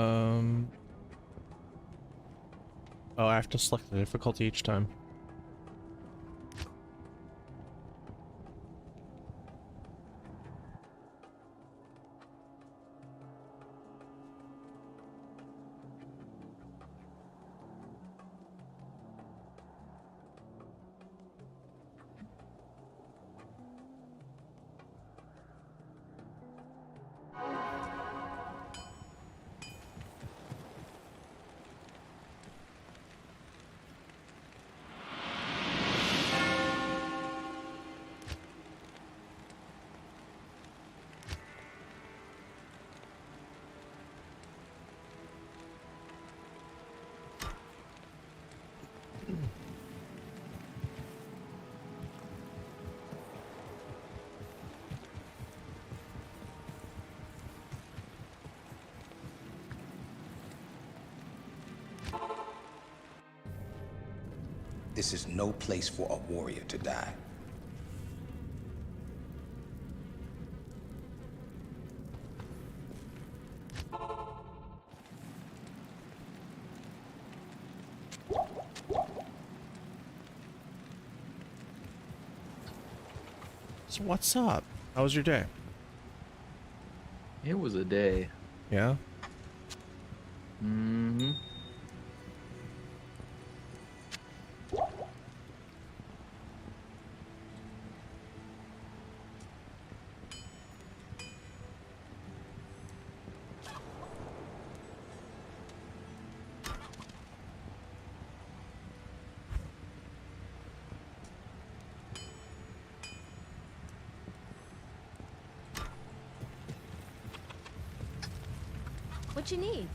Um. Oh, I have to select the difficulty each time. This is no place for a warrior to die. So what's up? How was your day? It was a day. Yeah? Mm-hmm. What you need?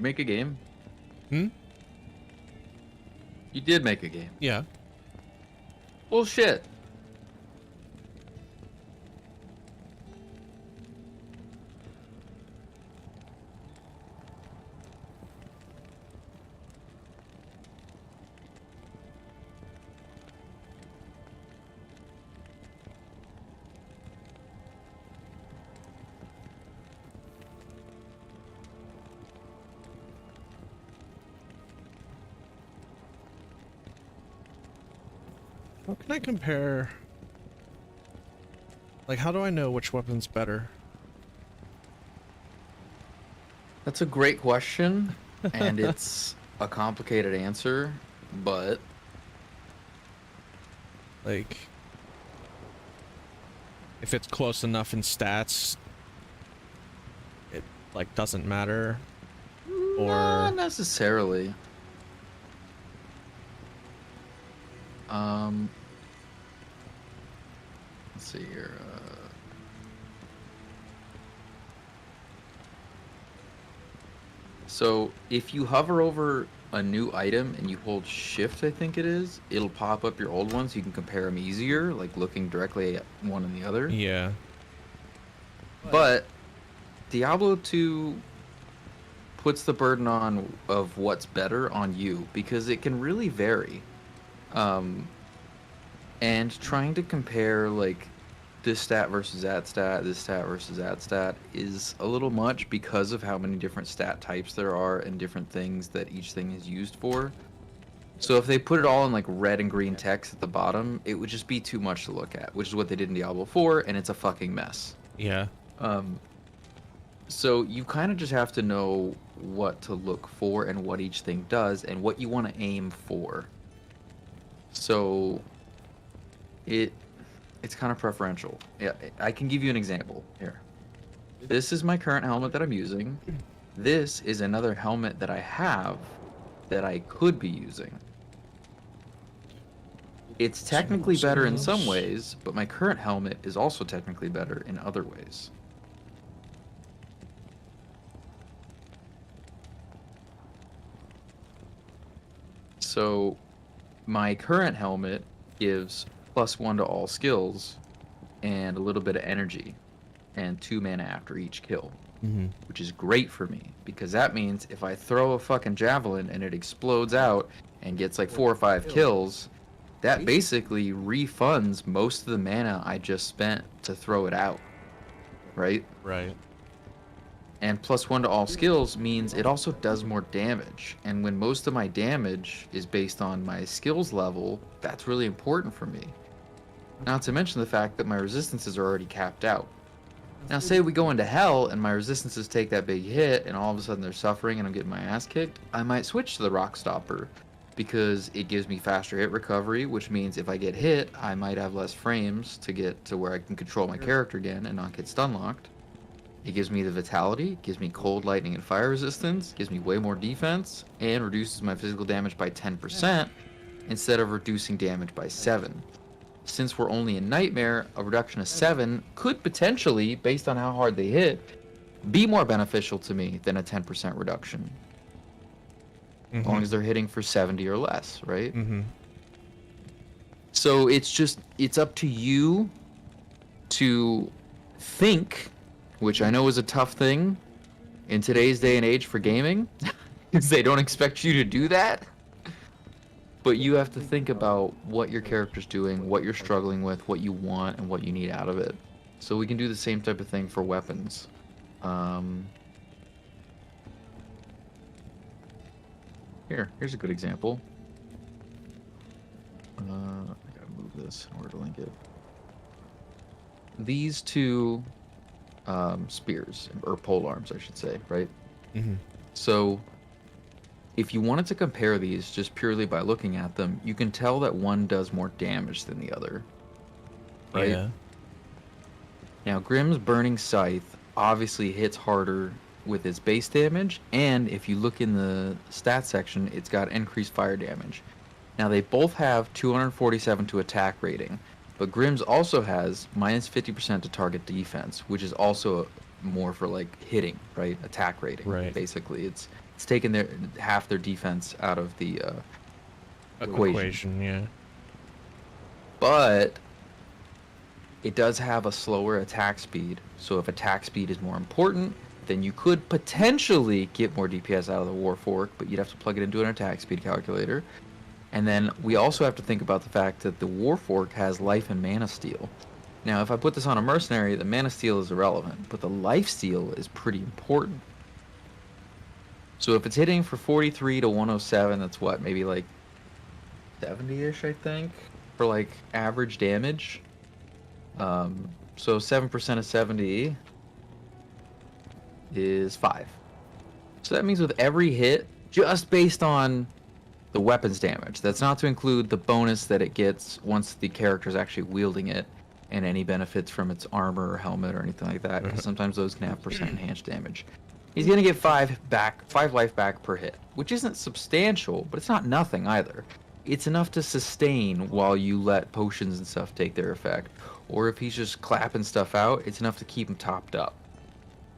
You make a game? Hmm? You did make a game. Yeah. Bullshit. How can I compare? Like, how do I know which weapon's better? That's a great question, and it's a complicated answer, but Like, if it's close enough in stats, it like doesn't matter, not or necessarily. Um, let's see here. So if you hover over a new item and you hold shift, I think it is, it'll pop up your old ones. You can compare them easier, like looking directly at one and the other. yeah, But Diablo 2 puts the burden on of what's better on you because it can really vary. Um, and trying to compare like this stat versus that stat, this stat versus that stat is a little much because of how many different stat types there are and different things that each thing is used for. So if they put it all in like red and green text at the bottom, it would just be too much to look at, which is what they did in Diablo 4, and it's a fucking mess. yeah, Um, so you kind of just have to know what to look for and what each thing does and what you want to aim for. So it's kind of preferential. Yeah, I can give you an example here. This is my current helmet that I'm using. This is another helmet that I have that I could be using. It's technically better in some ways, but my current helmet is also technically better in other ways. So my current helmet gives +1 to all skills and a little bit of energy and 2 mana after each kill, which is great for me because that means if I throw a fucking javelin and it explodes out and gets like 4 or 5 kills, that basically refunds most of the mana I just spent to throw it out, right? right, And +1 to all skills means it also does more damage. And when most of my damage is based on my skills level, that's really important for me. Not to mention the fact that my resistances are already capped out. Now say we go into hell and my resistances take that big hit and all of a sudden they're suffering and I'm getting my ass kicked, I might switch to the Rock Stopper because it gives me faster hit recovery, which means if I get hit, I might have less frames to get to where I can control my character again and not get stun locked. It gives me the vitality, gives me cold, lightning, and fire resistance, gives me way more defense, and reduces my physical damage by 10% instead of reducing damage by 7. Since we're only in Nightmare, a reduction of 7 could potentially, based on how hard they hit, be more beneficial to me than a 10% reduction. As long as they're hitting for 70 or less, right? So it's up to you to think, which I know is a tough thing in today's day and age for gaming, because they don't expect you to do that. But you have to think about what your character's doing, what you're struggling with, what you want, and what you need out of it. So we can do the same type of thing for weapons. Here's a good example. I gotta move this in order to link it. These two spears, or polearms, I should say, right? So if you wanted to compare these just purely by looking at them, you can tell that one does more damage than the other, right? yeah, Now, Grimm's Burning Scythe obviously hits harder with its base damage, and if you look in the stats section, it's got increased fire damage. Now, they both have 247 to attack rating, but Grimm's also has minus 50% to target defense, which is also more for like hitting, right? Attack rating. Right. Basically, it's taken their half their defense out of the equation. yeah, But it does have a slower attack speed. So if attack speed is more important, then you could potentially get more DPS out of the Warfork, but you'd have to plug it into an attack speed calculator. And then we also have to think about the fact that the Warfork has life and mana steal. Now, if I put this on a mercenary, the mana steal is irrelevant, but the life steal is pretty important. So if it's hitting for 43 to 107, that's what, maybe like 70-ish, I think? for like average damage. So 7% of 70 is 5. So that means with every hit, just based on the weapon's damage, that's not to include the bonus that it gets once the character's actually wielding it, and any benefits from its armor or helmet or anything like that, because sometimes those can have percent enhanced damage. He's gonna get 5 life back per hit, which isn't substantial, but it's not nothing either. It's enough to sustain while you let potions and stuff take their effect. Or if he's just clapping stuff out, it's enough to keep him topped up.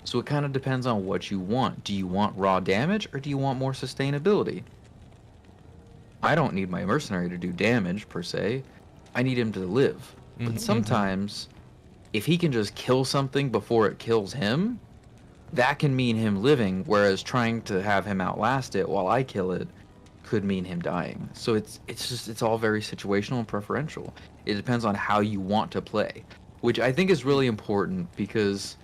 So it kind of depends on what you want. Do you want raw damage, or do you want more sustainability? I don't need my mercenary to do damage, per se. I need him to live. But sometimes, if he can just kill something before it kills him, that can mean him living, whereas trying to have him outlast it while I kill it could mean him dying. So it's all very situational and preferential. It depends on how you want to play, which I think is really important, because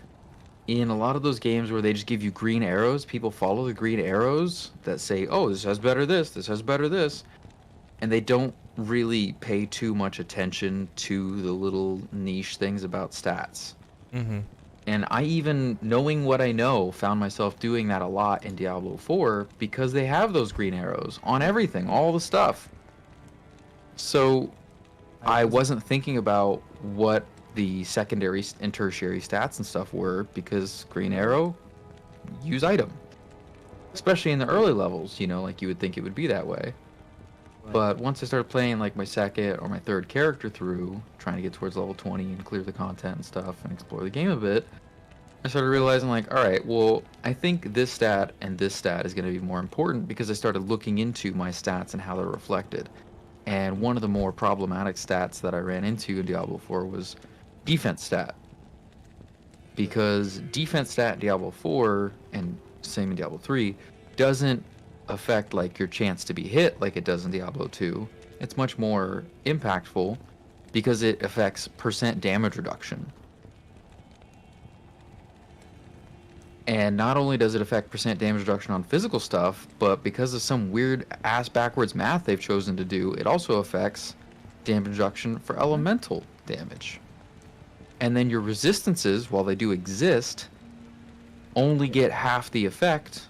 in a lot of those games where they just give you green arrows, people follow the green arrows that say, oh, this has better this has better this, and they don't really pay too much attention to the little niche things about stats. And I, even knowing what I know, found myself doing that a lot in Diablo 4 because they have those green arrows on everything, all the stuff. So I wasn't thinking about what the secondary and tertiary stats and stuff were, because green arrow, use item. Especially in the early levels, you know, like you would think it would be that way. But once I started playing like my second or my third character through, trying to get towards level 20 and clear the content and stuff and explore the game a bit, I started realizing, like, all right, well, I think this stat and this stat is going to be more important, because I started looking into my stats and how they're reflected. And one of the more problematic stats that I ran into in Diablo 4 was defense stat. Because defense stat in Diablo 4, and same in Diablo 3, doesn't affect like your chance to be hit like it does in Diablo 2. It's much more impactful because it affects percent damage reduction. And not only does it affect percent damage reduction on physical stuff, but because of some weird ass backwards math they've chosen to do, it also affects damage reduction for elemental damage. And then your resistances, while they do exist, only get half the effect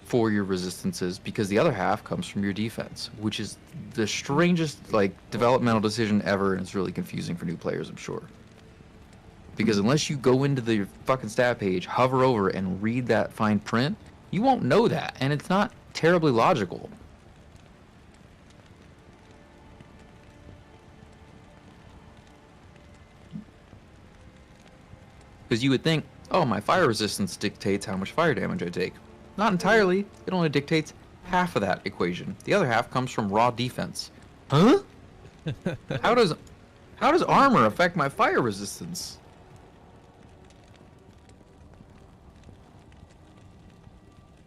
for your resistances, because the other half comes from your defense, which is the strangest like developmental decision ever, and it's really confusing for new players, I'm sure. Because unless you go into the fucking stat page, hover over, and read that fine print, you won't know that, and it's not terribly logical. Because you would think, oh, my fire resistance dictates how much fire damage I take. Not entirely. It only dictates half of that equation. The other half comes from raw defense. Huh? How does armor affect my fire resistance?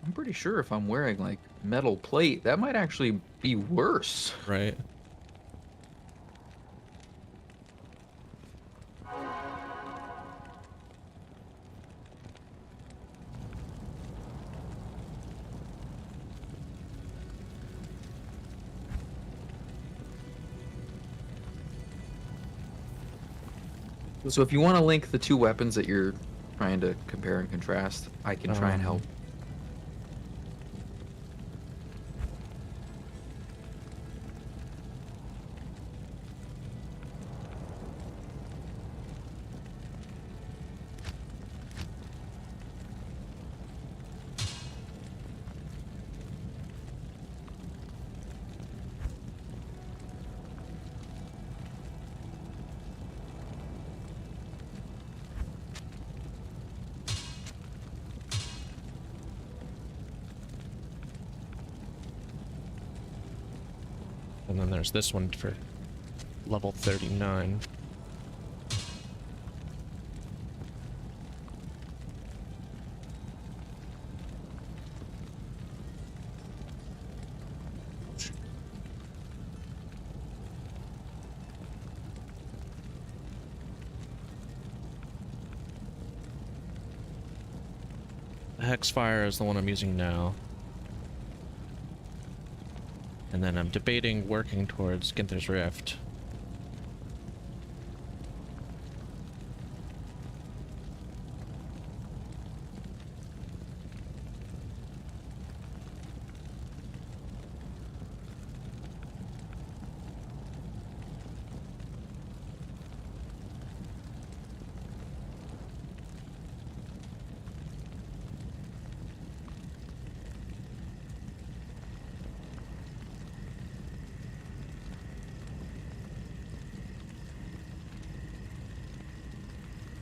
I'm pretty sure if I'm wearing like metal plate, that might actually be worse. Right. So if you want to link the two weapons that you're trying to compare and contrast, I can try and help. And then there's this one for level 39. The Hexfire is the one I'm using now. And then I'm debating working towards Ginther's Rift.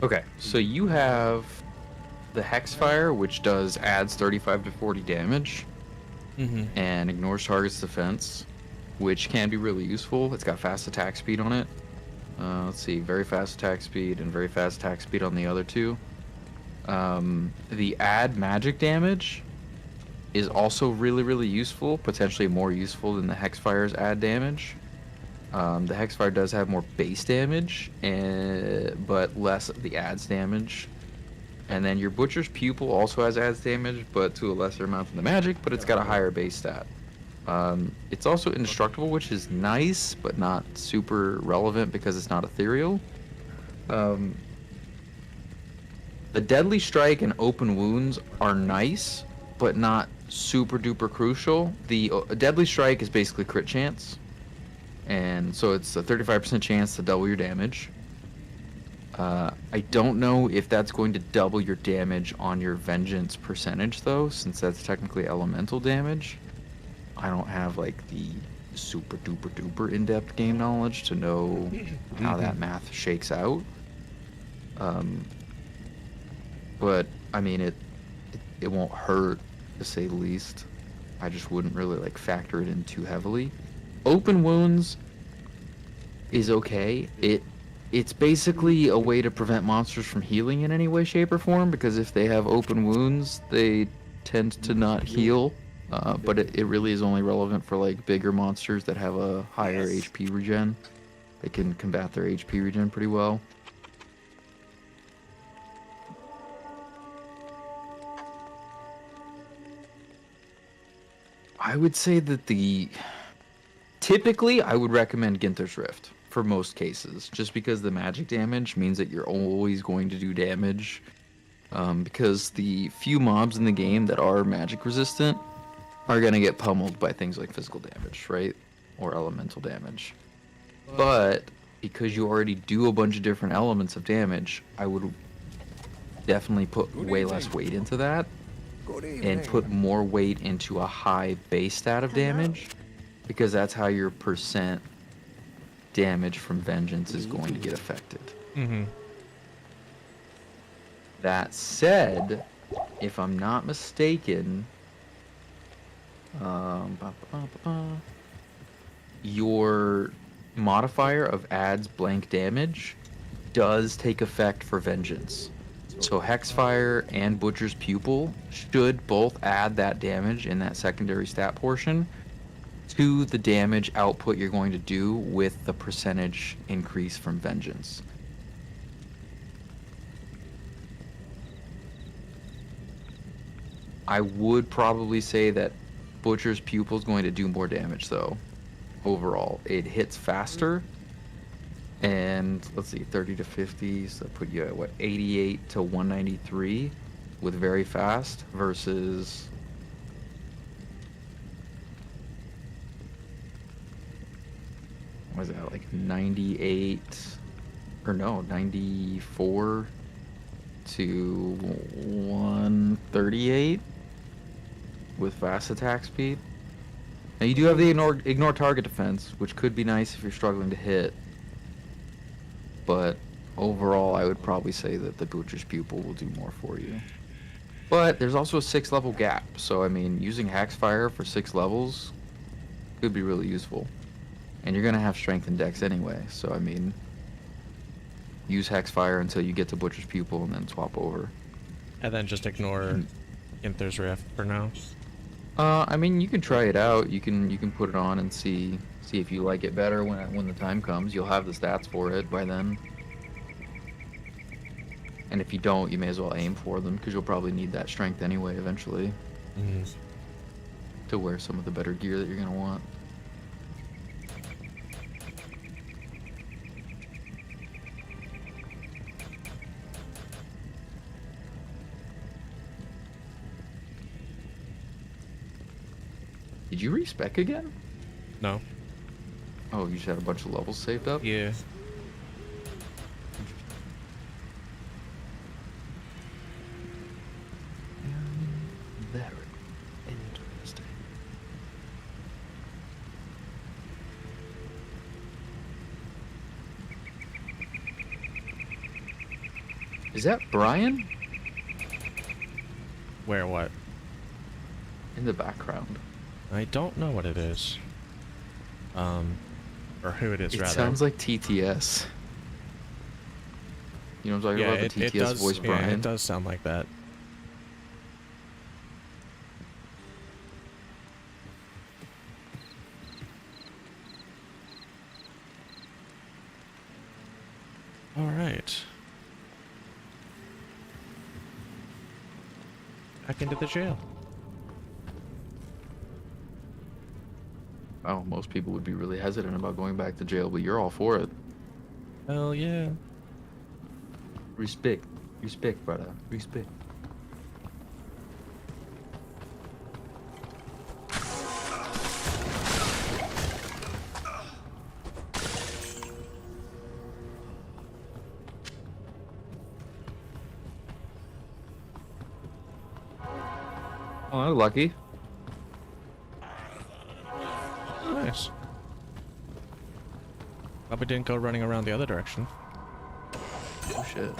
Okay, so you have the Hexfire, which adds 35 to 40 damage Mm-hmm. and ignores target's defense, which can be really useful. It's got fast attack speed on it. Let's see, very fast attack speed and very fast attack speed on the other two. The add magic damage is also really, really useful, potentially more useful than the Hexfire's add damage. The Hexfire does have more base damage, but less of the adds damage. And then your Butcher's Pupil also has adds damage, but to a lesser amount than the magic, but it's got a higher base stat. It's also indestructible, which is nice, but not super relevant because it's not ethereal. The Deadly Strike and Open Wounds are nice, but not super duper crucial. The Deadly Strike is basically crit chance, and so it's a 35% chance to double your damage. I don't know if that's going to double your damage on your Vengeance percentage, though, since that's technically elemental damage. I don't have, like, the super duper duper in-depth game knowledge to know how that math shakes out. But, I mean, it won't hurt, to say the least. I just wouldn't really, like, factor it in too heavily. Open Wounds is okay. It's basically a way to prevent monsters from healing in any way, shape, or form, because if they have open wounds, they tend to not heal. But it really is only relevant for like bigger monsters that have a higher HP regen. They can combat their HP regen pretty well. I would say that typically I would recommend Ginter's Rift for most cases, just because the magic damage means that you're always going to do damage. Because the few mobs in the game that are magic resistant are going to get pummeled by things like physical damage, right? Or elemental damage. But because you already do a bunch of different elements of damage, I would definitely put way less weight into that and put more weight into a high base stat of damage, because that's how your percent damage from Vengeance is going to get affected. Mm-hmm. That said, if I'm not mistaken, your modifier of adds blank damage does take effect for Vengeance. So Hexfire and Butcher's Pupil should both add that damage in that secondary stat portion to the damage output you're going to do with the percentage increase from Vengeance. I would probably say that Butcher's Pupil is going to do more damage, though. Overall, it hits faster, and let's see, 30 to 50, so that put you at what, 88 to 193 with very fast versus what is that, like 98 or no, 94 to 138 with fast attack speed. Now you do have the ignore target defense, which could be nice if you're struggling to hit, but overall I would probably say that the Butcher's Pupil will do more for you. But there's also a 6-level gap, so I mean using Hexfire for 6 levels could be really useful. And you're gonna have strength and dex anyway, so I mean use Hexfire until you get to Butcher's Pupil and then swap over. And then just ignore Ginter's Rift for now. I mean, you can try it out. You can put it on and see if you like it better when the time comes. You'll have the stats for it by then. And if you don't, you may as well aim for them, because you'll probably need that strength anyway eventually to wear some of the better gear that you're gonna want. Did you respec again? No. Oh, you just had a bunch of levels saved up? Yeah. Very interesting. Is that Brian? Where what? In the background. I don't know what it is. Or who it is, It rather. sounds like TTS. You know what I'm talking Yeah, about? The it TTS does. voice Yeah, Brian. it does sound like that. All right. Back into the jail. Oh, most people would be really hesitant about going back to jail, but you're all for it. Hell yeah. Respect. Respect, brother. Respect. Oh, lucky. Nice. Probably didn't go running around the other direction. Oh, shit.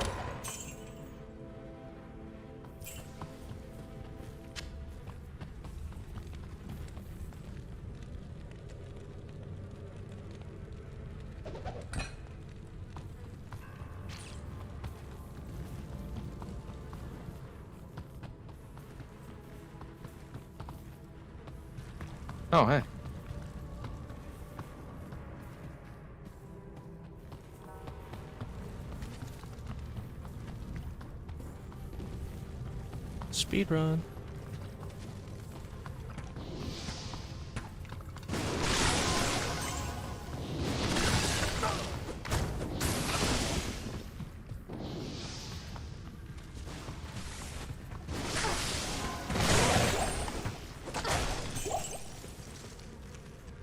Oh, hey. Speed run.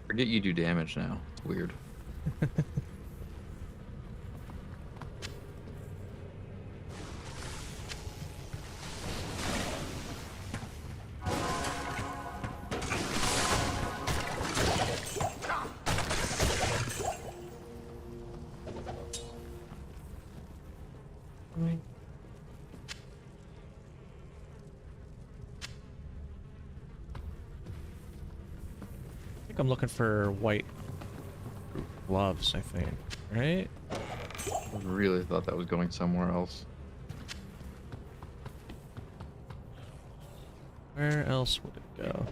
Forget you do damage now. It's weird. I think I'm looking for white gloves, I think. Right? I really thought that was going somewhere else. Where else would it go?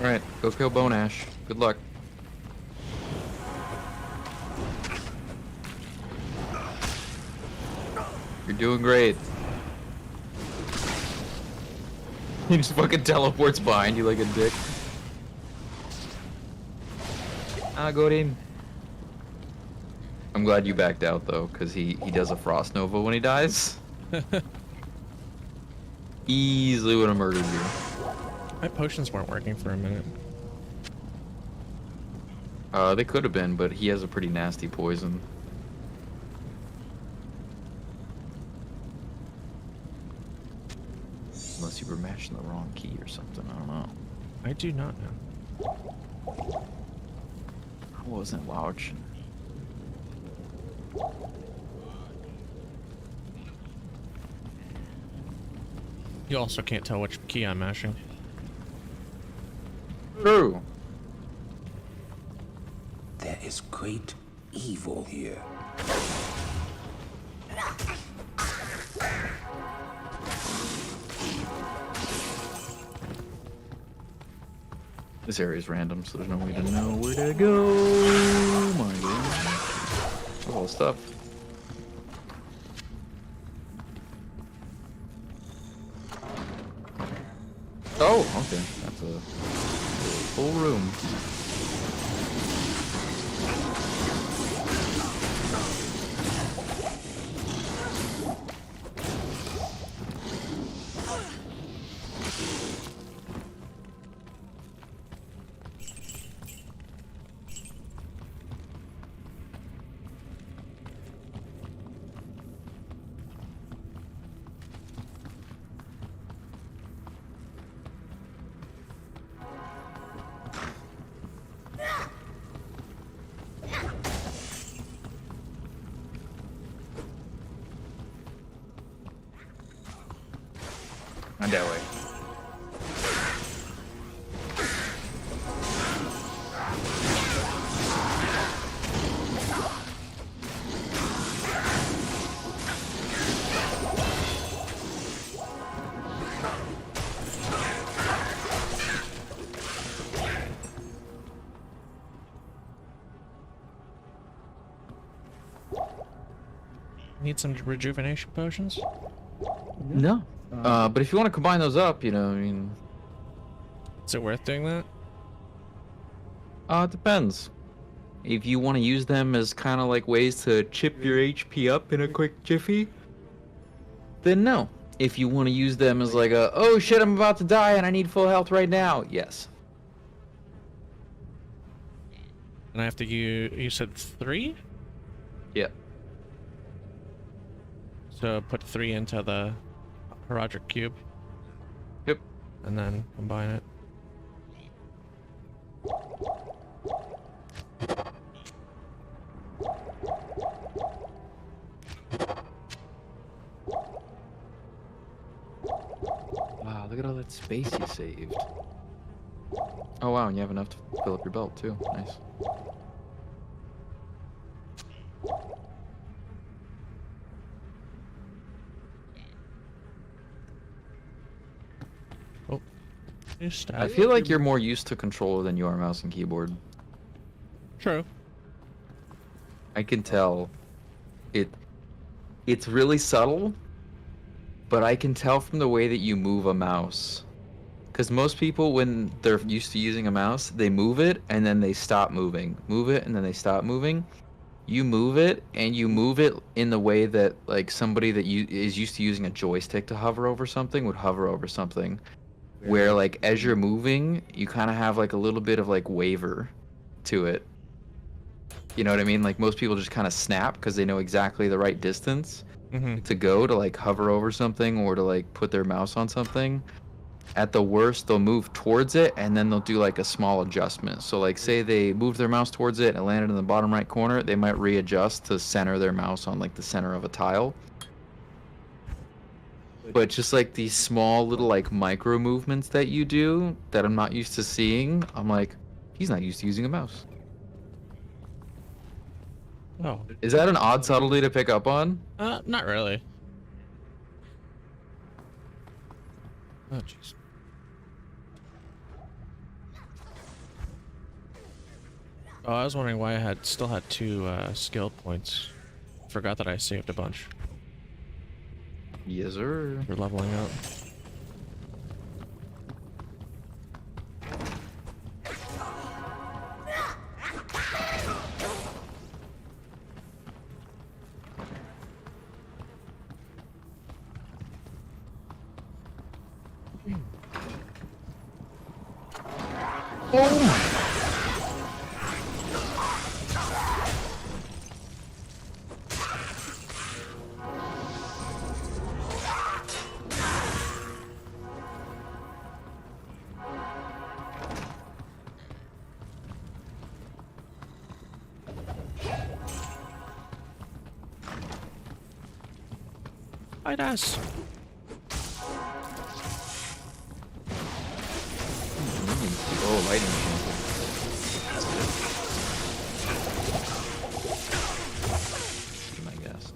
Alright, go kill Bone Ash. Good luck. You're doing great. He just fucking teleports behind you like a dick. I got in. I'm glad you backed out though, because he does a Frost Nova when he dies. Easily would have murdered you. My potions weren't working for a minute. They could have been, but he has a pretty nasty poison. Unless you were mashing the wrong key or something, I don't know. I do not know. I wasn't watching. You also can't tell which key I'm mashing. True. There is great evil here. This area is random, so there's no way to know where to go. Oh my god. All stuff. Oh, okay. That's a full room. On that way. Need some rejuvenation potions? No. But if you want to combine those up, you know, I mean, Is it worth doing that? it depends. If you want to use them as kind of like ways to chip your HP up in a quick jiffy, then no. If you want to use them as like a, oh shit, I'm about to die and I need full health right now, yes. And I have to use, you said 3? Yep. So put 3 into the Roderick cube. Yep. And then combine it. Wow, look at all that space you saved. Oh wow, and you have enough to fill up your belt too. Nice. I feel like you're more used to controller than you are mouse and keyboard. True. I can tell. It's really subtle, but I can tell from the way that you move a mouse. Because most people, when they're used to using a mouse, they move it and then they stop moving. Move it and then they stop moving. You move it and you move it in the way that like somebody that is used to using a joystick to hover over something would hover over something. Where like as you're moving, you kind of have like a little bit of like waver to it. You know what I mean? Like most people just kind of snap because they know exactly the right distance to go to like hover over something or to like put their mouse on something. At the worst, they'll move towards it and then they'll do like a small adjustment. So like say they moved their mouse towards it and it landed in the bottom right corner, they might readjust to center their mouse on like the center of a tile. But just like these small little like micro movements that you do that I'm not used to seeing, I'm like, he's not used to using a mouse. Oh. Is that an odd subtlety to pick up on? Not really. Oh, jeez. Oh, I was wondering why I still had 2 skill points. Forgot that I saved a bunch Yes, sir. for leveling up. Fight us! Oh, lighting. Be my guest.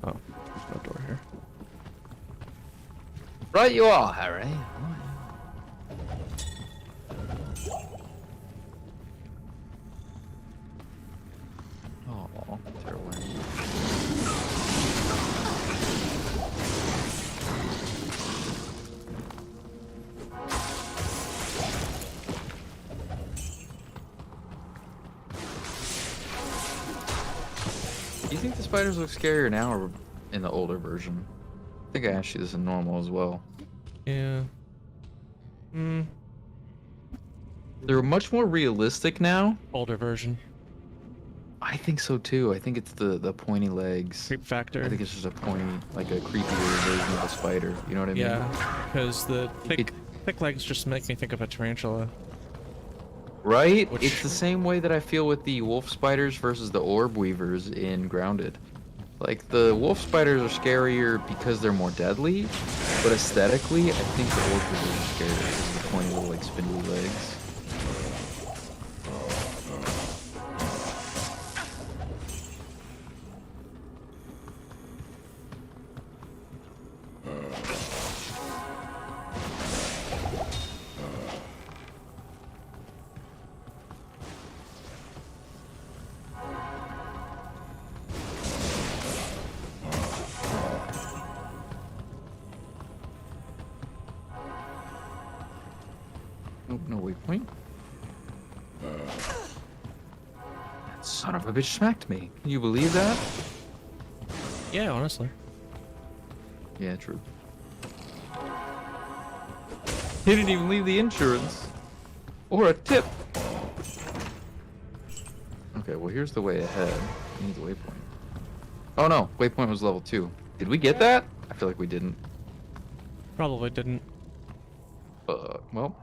Oh, there's no door here. Right you are, Harry. Oh, terrible. Do you think the spiders look scarier now or in the older version? I think I asked you this in normal as well. Yeah. They're much more realistic now. Older version. I think so too. I think it's the pointy legs. Creep factor. I think it's just a pointy, like a creepier version of a spider. You know what I mean? Yeah, because the thick legs just make me think of a tarantula. Right? Which- It's the same way that I feel with the wolf spiders versus the orb weavers in Grounded. Like, the wolf spiders are scarier because they're more deadly, but aesthetically, I think the orb weavers are scarier because of the pointy little, like, spindly legs. Nope, no waypoint. That son of a bitch smacked me. Can you believe that? Yeah, honestly. Yeah, true. He didn't even leave the insurance. Or a tip. Okay, well, here's the way ahead. We need the waypoint. Oh, no. Waypoint was level 2. Did we get that? I feel like we didn't. Probably didn't. Well.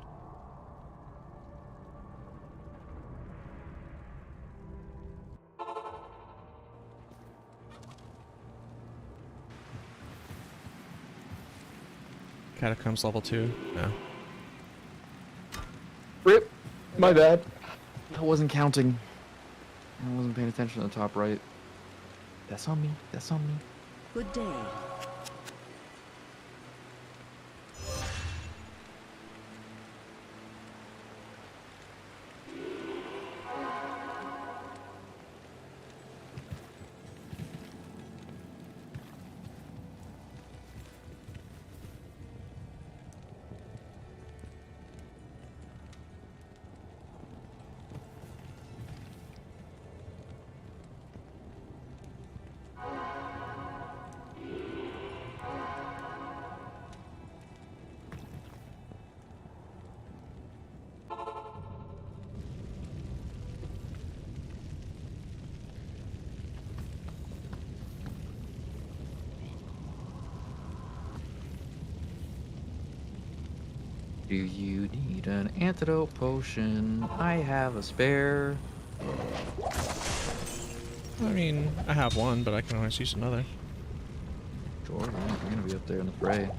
Catacombs level 2. No. Rip. My bad. I wasn't counting. I wasn't paying attention to the top right. That's on me. That's on me. Good day. Do you need an antidote potion? I have a spare. I mean, I have one, but I can always use another. Sure, yeah, we're gonna be up there in the fray.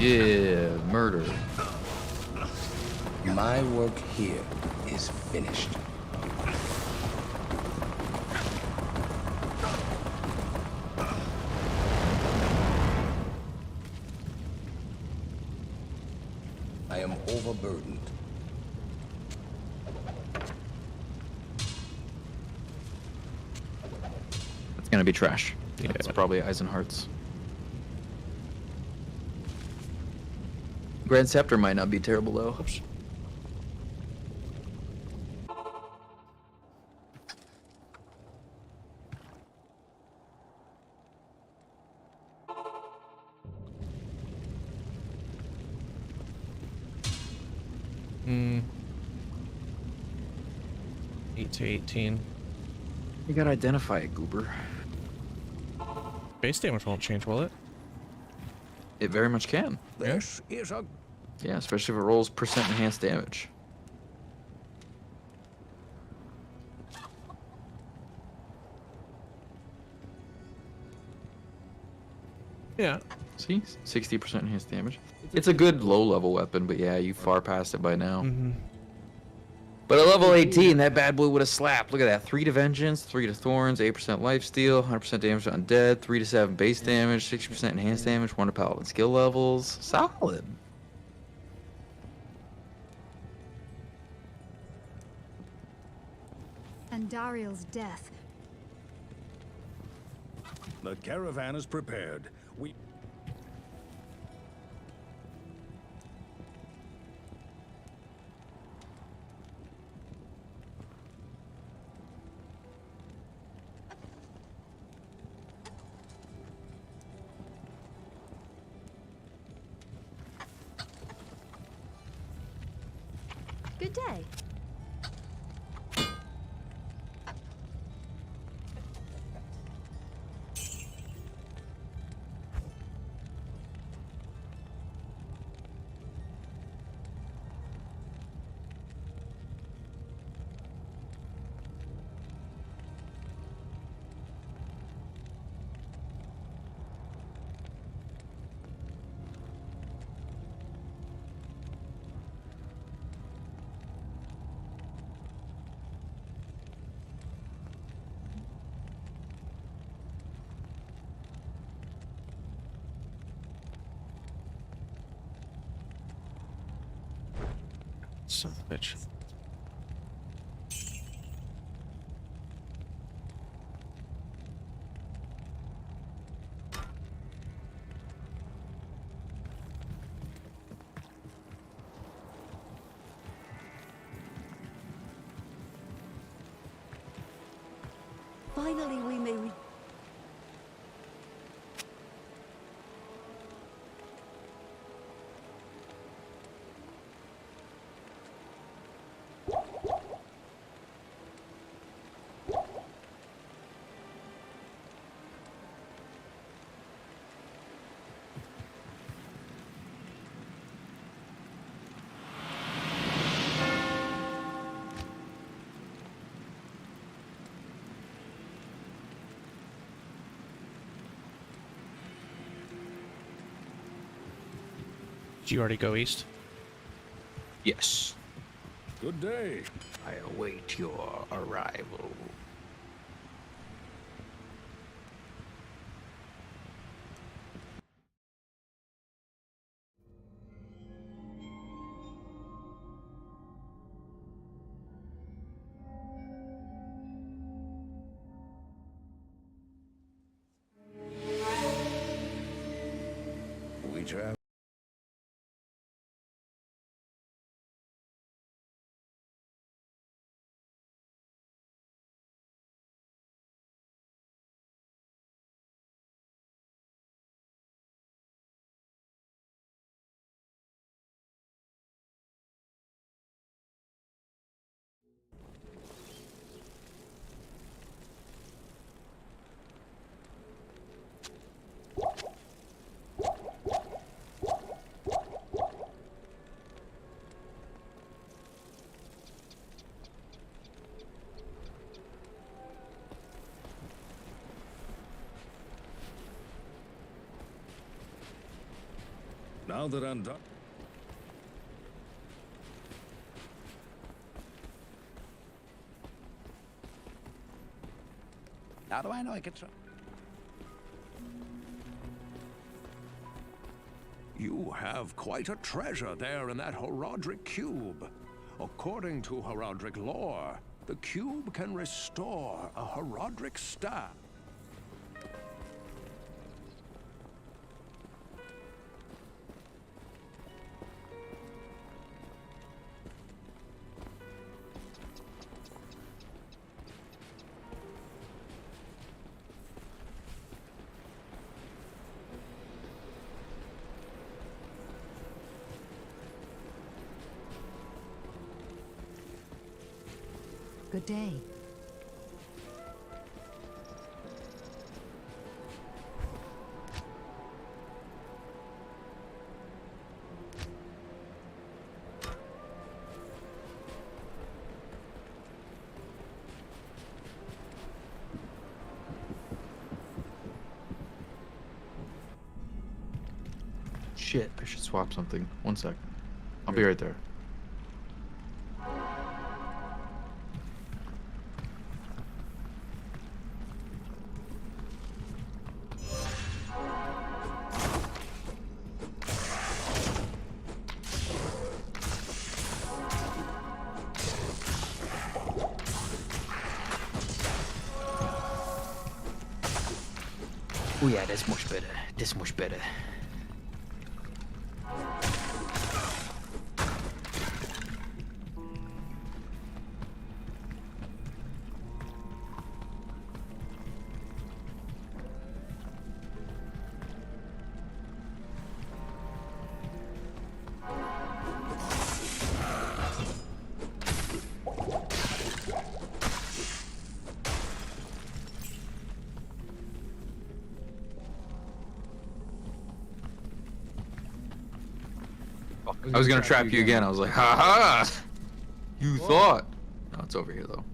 Yeah, murder. My work here is finished. I am overburdened. It's gonna be trash. Yeah. It's probably Eisenhart's. Grand Scepter might not be terrible though. Oops. Hmm. 8 to 18. You gotta identify it, Goober. Base damage won't change, will it? It very much can. This is a Yeah, especially if it rolls percent enhanced damage. Yeah. See, 60% enhanced damage. It's a good low-level weapon, but yeah, you far past it by now. Mm-hmm. But at level 18, that bad boy would have slapped. Look at that. 3 to Vengeance, 3 to Thorns, 8% lifesteal, 100% damage to Undead, 3 to 7 base damage, 60% enhanced damage, 1 to Paladin skill levels. Solid. And Dariel's death. The caravan is prepared. We... Good day. Son of a bitch. Finally, we may re- Did you already go east? Yes. Good day. I await your arrival. We travel. Now that I'm done. How do I know I can trust? You have quite a treasure there in that Horadric cube. According to Horadric lore, the cube can restore a Horadric staff. Good day. shit. I should swap something. One sec. I'll be right there. Oh yeah, that's much better. That's much better. I was gonna trap you again. I was like, ha ha! You thought. No, it's over here though.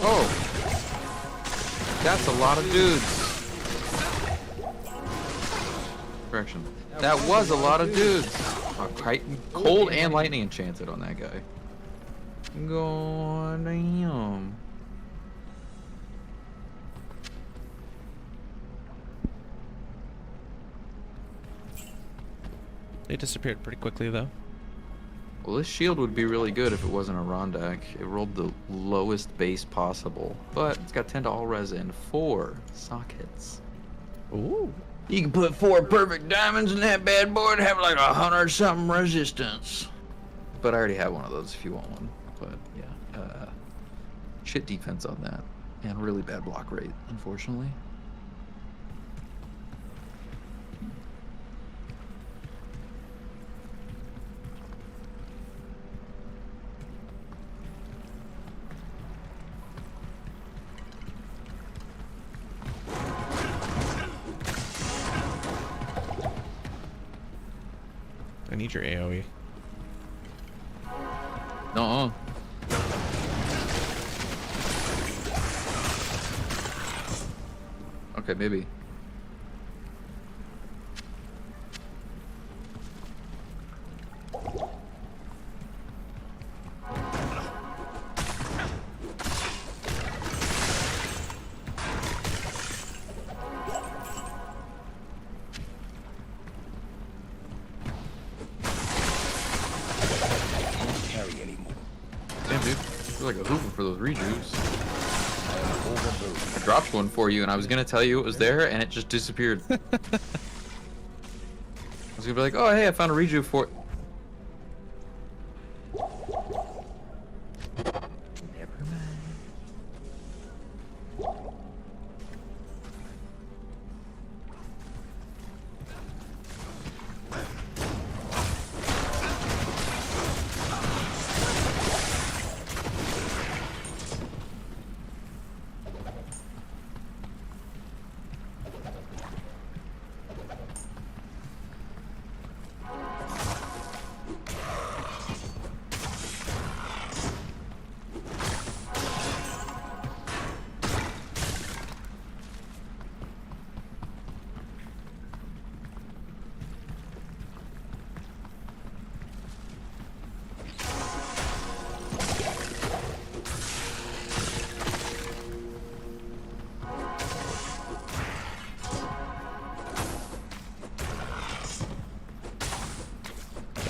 Oh! That's a lot of dudes. Correction. That was a lot of dudes. Cold and lightning enchanted on that guy. God damn. They disappeared pretty quickly, though. Well, this shield would be really good if it wasn't a Rondak. It rolled the lowest base possible, but it's got 10 to all res and 4 sockets. Ooh. You can put 4 perfect diamonds in that bad boy and have like 100-something resistance. But I already have one of those if you want one. But yeah, shit defense on that, and really bad block rate, unfortunately. I need your AoE. Nuh-uh. Okay, maybe. Damn, dude. I feel like a hooper for those rejuves. I dropped one for you, and I was gonna tell you it was there, and it just disappeared. I was gonna be like, oh, hey, I found a rejuve for it. Never mind.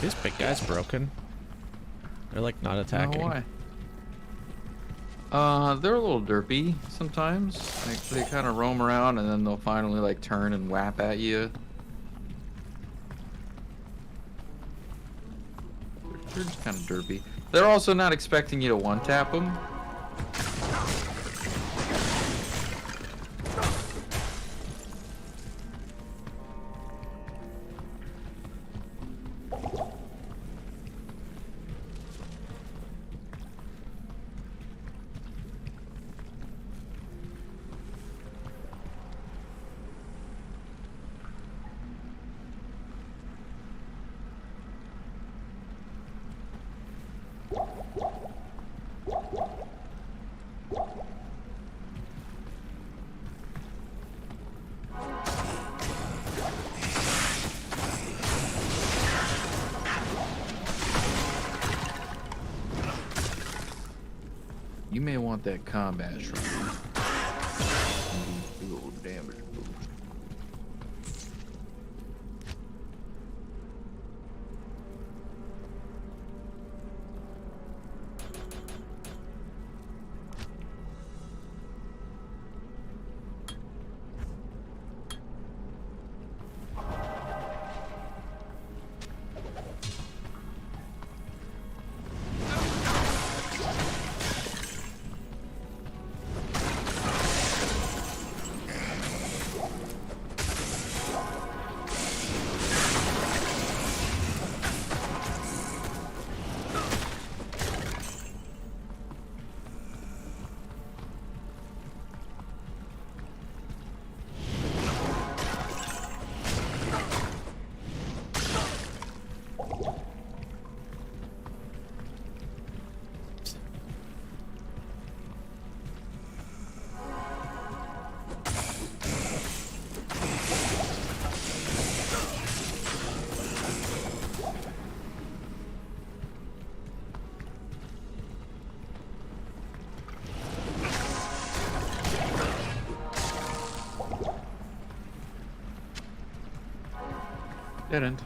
These big guys broken. They're like not attacking. Why? They're a little derpy sometimes. Like they kind of roam around and then they'll finally like turn and whap at you. They're just kind of derpy. They're also not expecting you to one-tap them. may want that combat shrine. Big old damage boost. Dead end.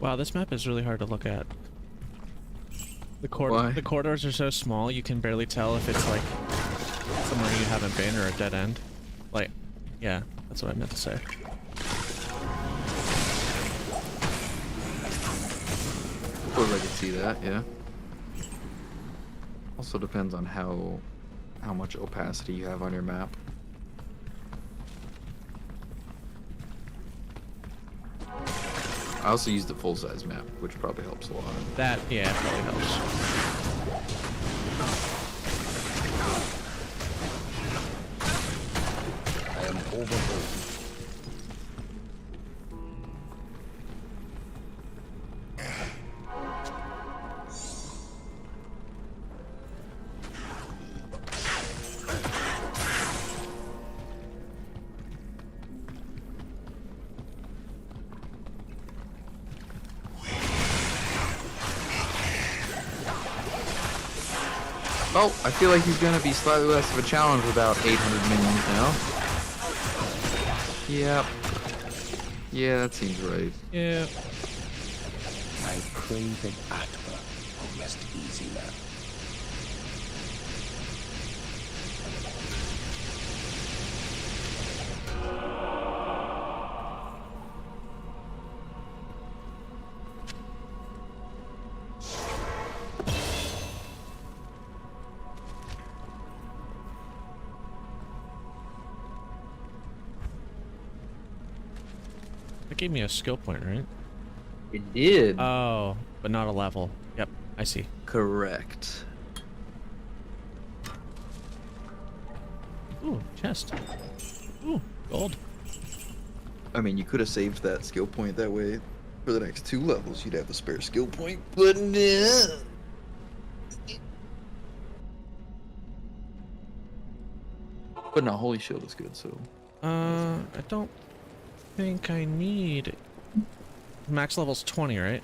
Wow, this map is really hard to look at. Why? The corridors are so small, you can barely tell if it's like somewhere you haven't been or a dead end. Like, yeah, that's what I meant to say. Suppose I could see that, yeah. Also depends on how much opacity you have on your map. I also use the full-size map, which probably helps a lot. That, yeah, probably helps. I am overburdened. Oh, I feel like he's gonna be slightly less of a challenge with about 800 minions now. Yep. Yeah, that seems right. Yeah. I crave an atma, a rest easy man. That gave me a skill point, right? It did. Oh, but not a level. Yep, I see. Correct. Ooh, chest. Ooh, gold. I mean, you could have saved that skill point that way. For the next 2 levels, you'd have a spare skill point. But no. But no, Holy Shield is good, so. I don't think I need... Max level's 20, right?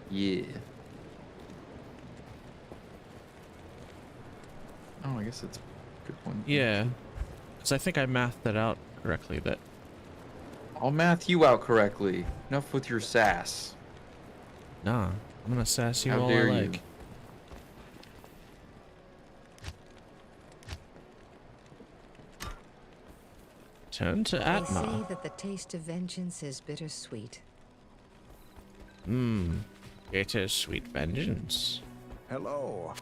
Yeah. Oh, I guess that's a good point. Yeah. Because I think I mathed that out correctly, that... I'll math you out correctly. Enough with your sass. Nah. I'm gonna sass you How all dare I you. like. Turn to They Atma. say that the taste of vengeance is bittersweet. Mmm. Bittersweet vengeance. Hello.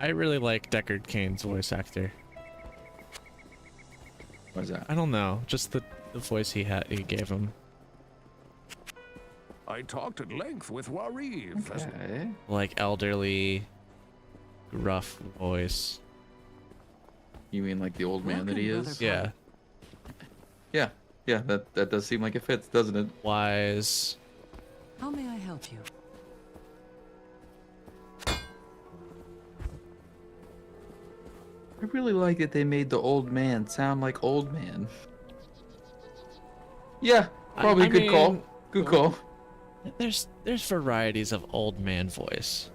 I really like Deckard Cain's voice actor. What is that? I don't know, just the voice he gave him. I talked at length with Warif. Okay. Like elderly, gruff voice. You mean like the old man that he Welcome, is? Brother Yeah. Yeah, that does seem like it fits, doesn't it? Wise. How may I help you? I really like that they made the old man sound like old man. Yeah, probably I good call. mean, Good call. There's varieties of old man voice.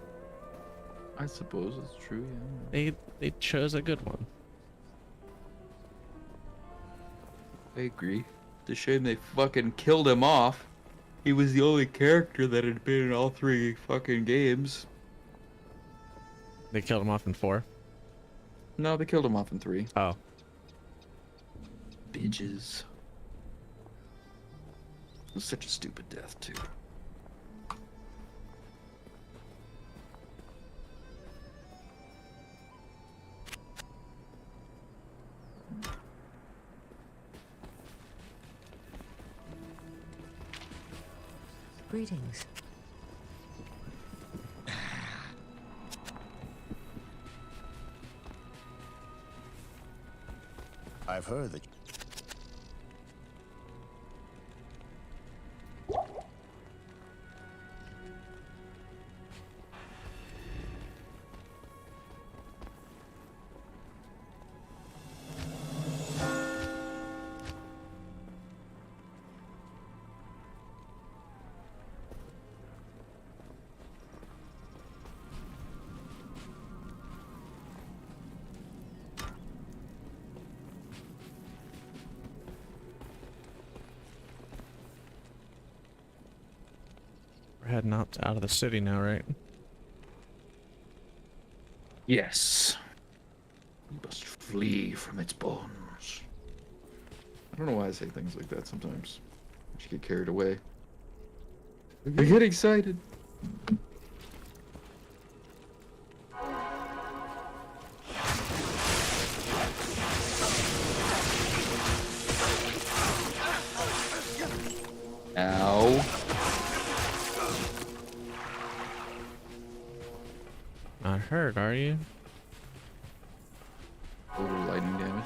I suppose it's true, yeah. They chose a good one. I agree. It's a shame they fucking killed him off. He was the only character that had been in all 3 fucking games. They killed him off in 4. No, they killed him off in 3. Oh. Bitches. It was such a stupid death, too. Greetings. I've heard that. We're heading out of the city now, right? Yes. We must flee from its bones. I don't know why I say things like that sometimes. I just get carried away. I get excited. Ow. Not hurt, are you? A little lightning damage.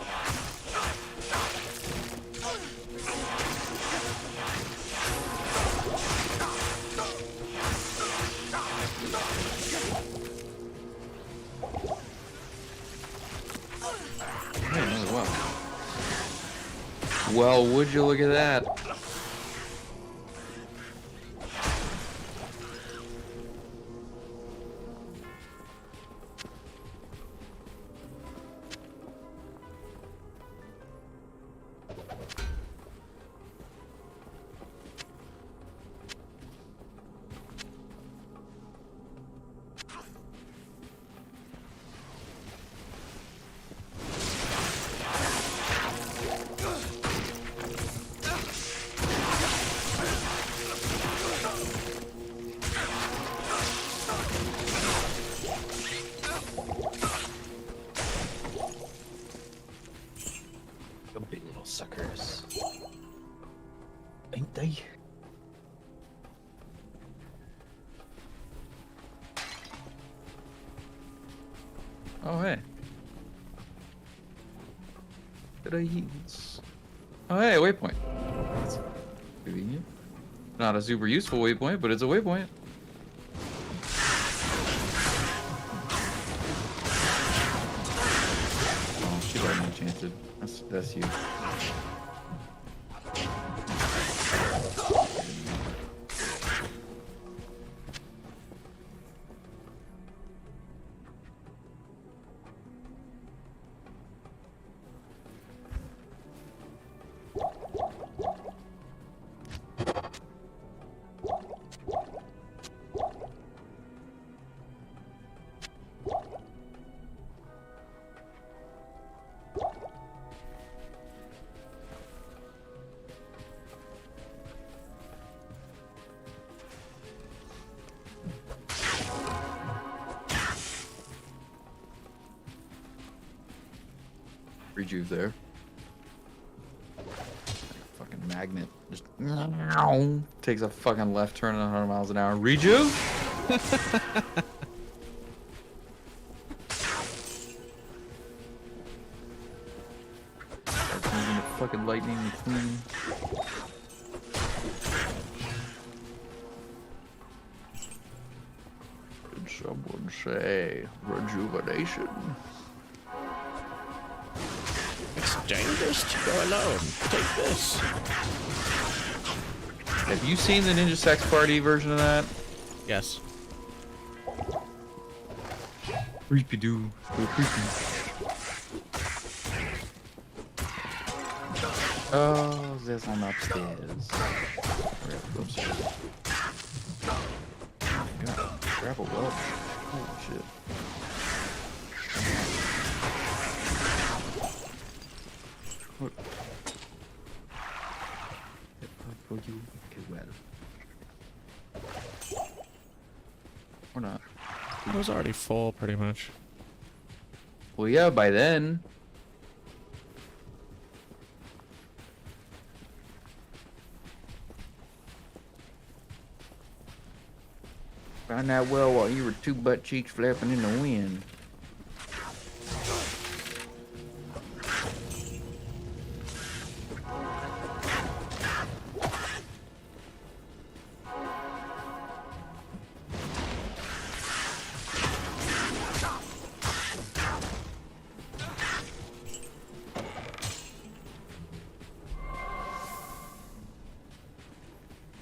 Hey, another well. Well, would you look at that? Big little suckers. Ain't they? Oh, hey. Did I eat? Oh, hey, waypoint. That's convenient. Not a super useful waypoint, but it's a waypoint. Oh, she got me enchanted. That's you. Rejuve there. Fucking magnet. Just takes a fucking left turn at 100 miles an hour. Rejuve? Starts moving the fucking lightning McQueen. Did someone say rejuvenation? It's dangerous to go alone. Take this. Have you seen the Ninja Sex Party version of that? Yes. Creepy doo. Creepy. Oh, there's one upstairs. Upstairs. God, grab a welt. Holy shit. What? For you, okay, well. Or not. It was already full, pretty much. Well, yeah, by then. Found that well while you were two butt cheeks flapping in the wind.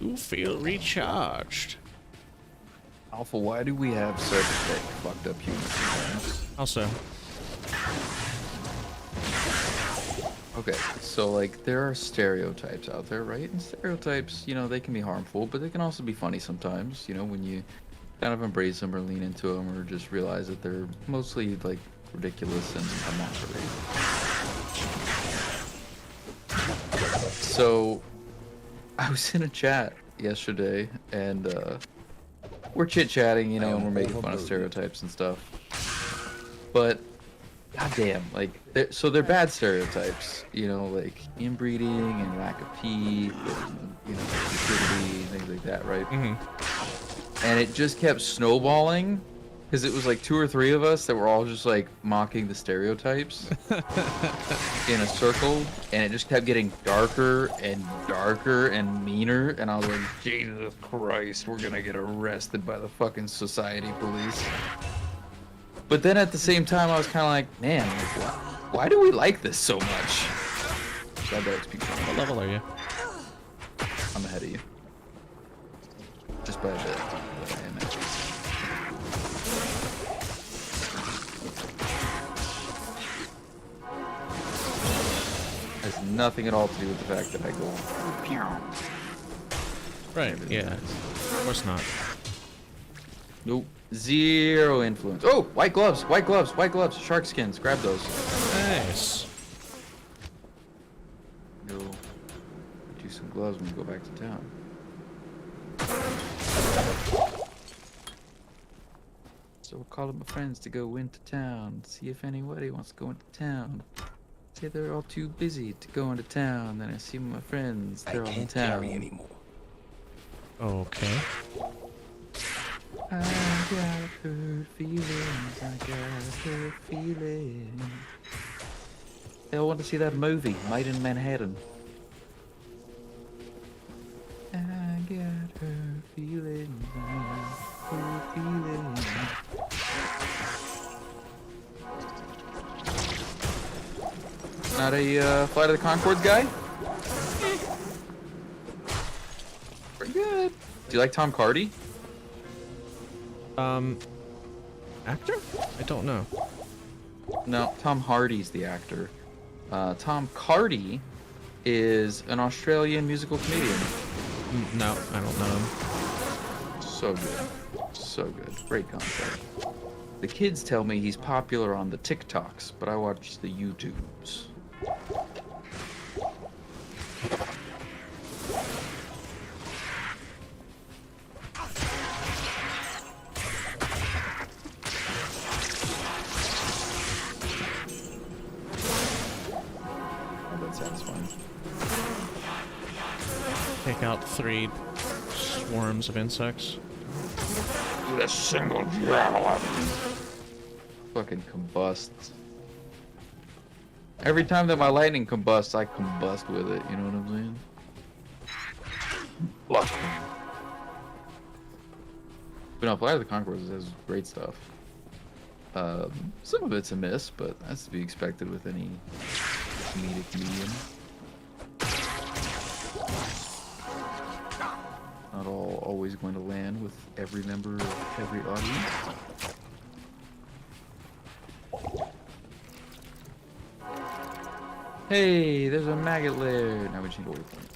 You feel recharged. Alpha, why do we have such like fucked up humans sometimes? Also, Okay, so like there are stereotypes out there, right? And stereotypes, you know, they can be harmful, but they can also be funny sometimes, you know, when you kind of embrace them or lean into them or just realize that they're mostly like ridiculous and unnatural. So I was in a chat yesterday and we're chit-chatting, you know, and we're making fun of stereotypes and stuff. But goddamn, like, they're bad stereotypes, you know, like inbreeding and lack of teeth, and, you know, stupidity and things like that, right? mm-hmm. And it just kept snowballing because it was like 2 or 3 of us that were all just like mocking the stereotypes in a circle, and it just kept getting darker and meaner, and I was like, Jesus Christ, we're gonna get arrested by the fucking society police. But then at the same time, I was kind of like, man, like, why do we like this so much? So I better speak What level are you? I'm ahead of you. Just by a bit. But I am at least. Has nothing at all to do with the fact that I go. Right, yeah. Of course not. Nope. Zero influence. Oh, white gloves, white gloves, white gloves. Shark skins. Grab those. Nice. Go do some gloves when we go back to town. So we're calling my friends to go into town. See if anybody wants to go into town. Say they're all too busy to go into town. Then I see my friends. They're all in town. anymore. Okay. I got hurt feelings. I got hurt feelings. They all want to see that movie, Made in Manhattan. I got hurt feelings. I got hurt feelings. Not a Flight of the Conchords guy? Pretty good. Do you like Tom Hardy? Actor? I don't know. No, Tom Hardy's the actor. Tom Hardy is an Australian musical comedian. No, I don't know him. So good. So good. Great concept. The kids tell me he's popular on the TikToks, but I watch the YouTubes. take out 3 swarms of insects. With a single javelin. Fucking combusts. Every time that my lightning combusts, I combust with it. You know what I'm saying? Look. But no, Flight of the Conchords has great stuff. Some of it's a miss, but that's to be expected with any comedic medium. Not all always going to land with every member of every audience. Hey, there's a maggot lair. Now we just need to wait for it.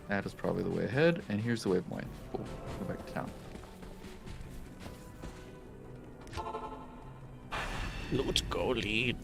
That is probably the way ahead, and here's the waypoint. Cool. Go back to town. Let's go lead.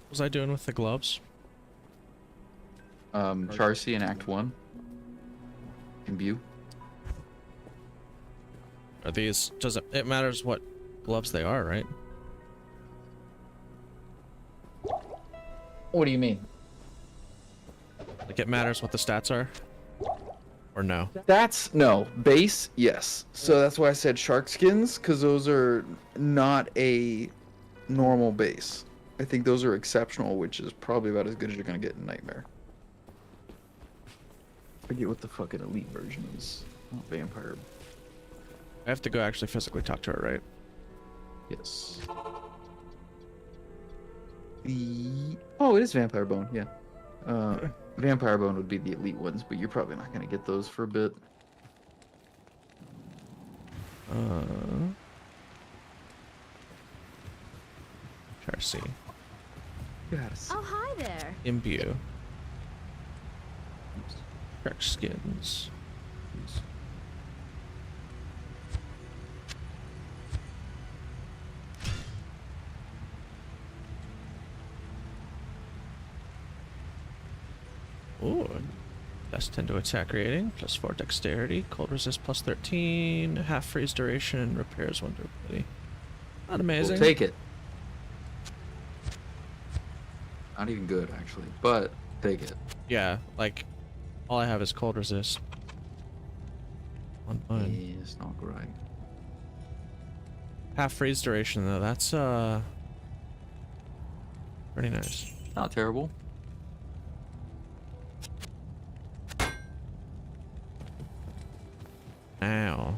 What was I doing with the gloves? Charcy in Act 1. Imbue. Are these, it matters what gloves they are, right? What do you mean? Like it matters what the stats are? Or no? That's no base, yes. So that's why I said shark skins, because those are not a normal base. I think those are exceptional, which is probably about as good as you're gonna get in Nightmare. Forget what the fucking elite version is. Oh, vampire. I have to go actually physically talk to her, right? Yes. Oh, it is vampire bone. Yeah. Vampire bone would be the elite ones, but you're probably not gonna get those for a bit. Charcy. Yes. Oh, hi there. Imbue. Shark skins. Ooh. That's 10 to attack rating, plus 4 dexterity, cold resist plus 13, half freeze duration, repairs 1 durability. Not amazing. We'll take it. Not even good, actually, but take it. Yeah, like, all I have is cold resist. On mine. Yeah, it's not right. Half freeze duration, though, that's, pretty nice. Not terrible. Ow.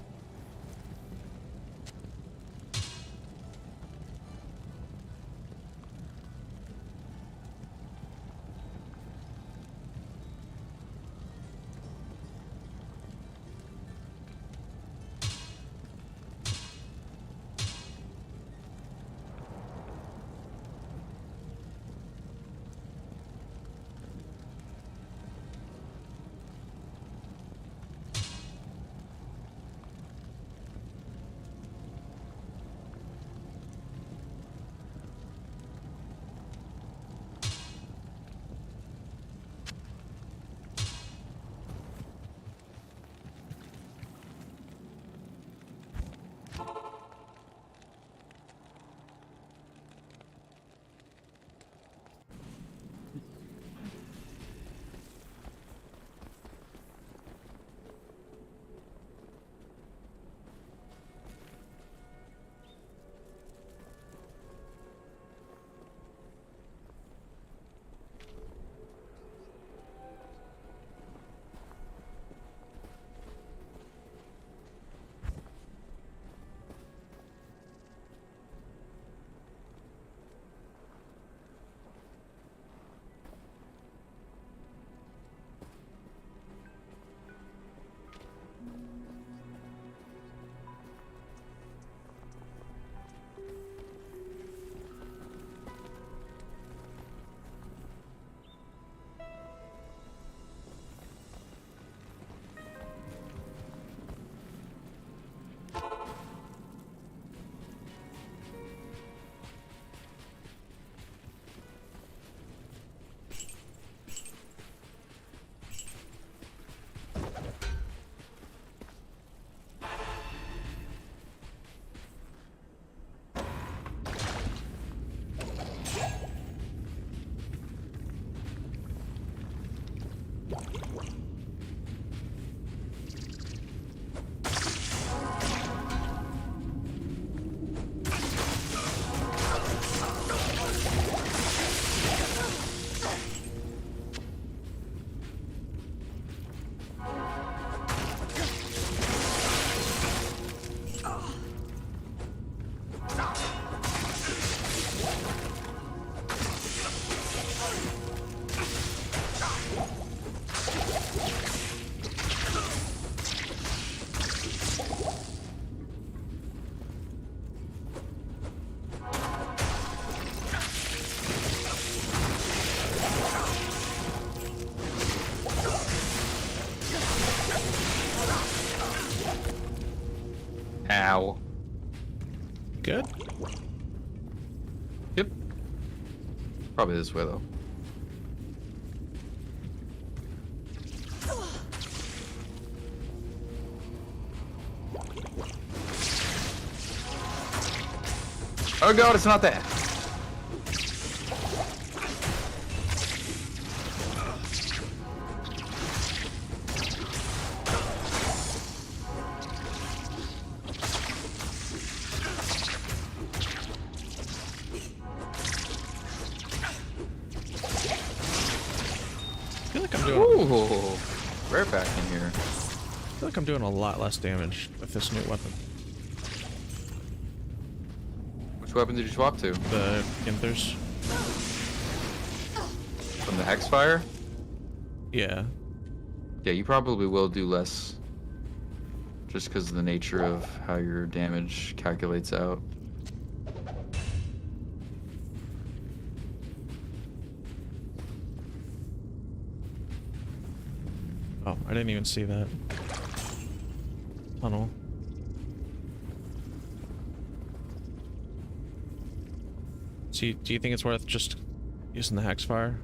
Ow. Good? Yep. Probably this way, though. Oh god, it's not that. I feel like I'm doing. Ooh, rare back in here. I feel like I'm doing a lot less damage with this new weapon. Which weapon did you swap to? The Ginthers. From the Hexfire? Yeah. Yeah, you probably will do less. Just because of the nature of how your damage calculates out. Oh, I didn't even see that tunnel. So do you think it's worth just using the Hexfire?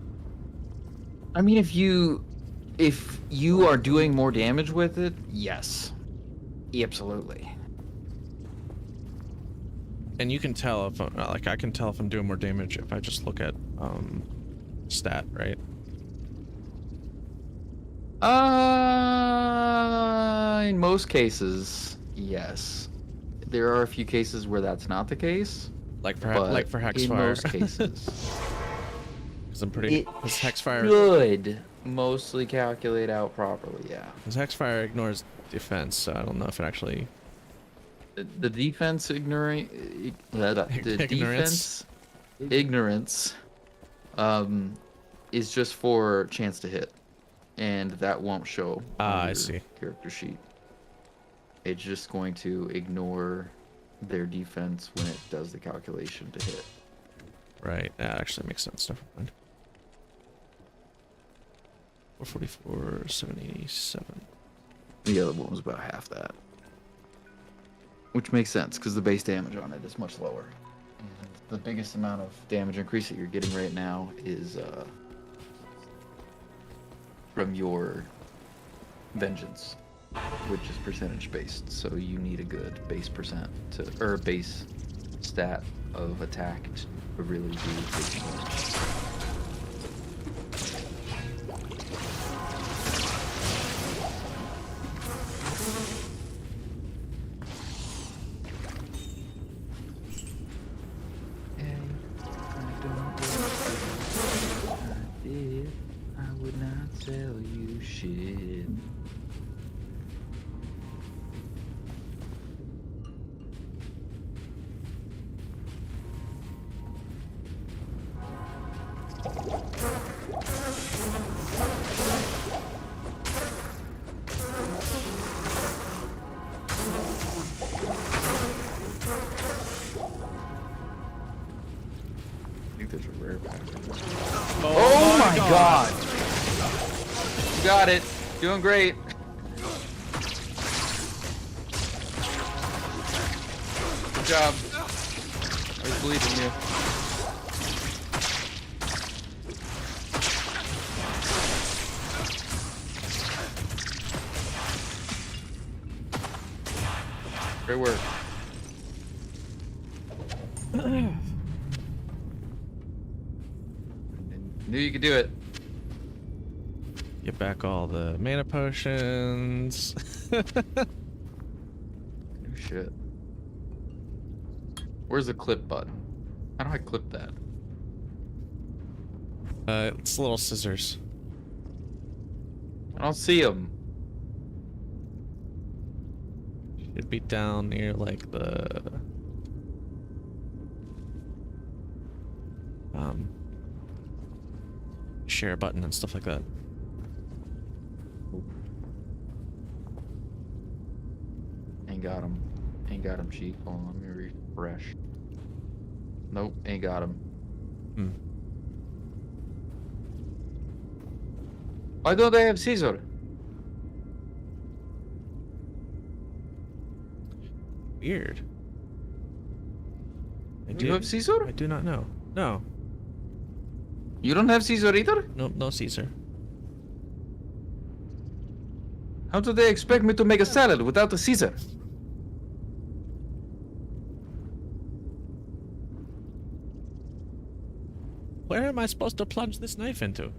I mean, if you are doing more damage with it, yes. Absolutely. And you can tell if like I can tell if I'm doing more damage if I just look at stat, right? In most cases, yes. There are a few cases where that's not the case. Like for But Hexfire. in most cases, Because I'm pretty. it Because Hexfire. should mostly calculate out properly. Yeah. Because Hexfire ignores defense, so I don't know if it actually. The defense ignorant. The Ignorance. defense ignorance, is just for chance to hit, and that won't show. Ah, on I your see. Character sheet. It's just going to ignore their defense when it does the calculation to hit. Right. That actually makes sense. Never mind. 444, 787. The other one was about half that. Which makes sense, because the base damage on it is much lower. And the biggest amount of damage increase that you're getting right now is from your Vengeance, which is percentage based. So you need a good base percent to, or base stat of attack to really do big damage. I would not tell you shit. I think there's a rare back. Oh my god! You got it. Doing great. Good job. I believe in you. Great work. Knew you could do it. Get back all the mana potions. Oh shit. Where's the clip button? How do I clip that? It's little scissors. I don't see them. Should be down near like the share button and stuff like that. Ain't got him. Ain't got him, Chief. Hold on, let me refresh. Nope, ain't got him. Hmm. Why don't they have Caesar? Weird. Do you have Caesar? I do not know. No. You don't have Caesar either? Nope, no Caesar. How do they expect me to make a salad without a Caesar? Where am I supposed to plunge this knife into?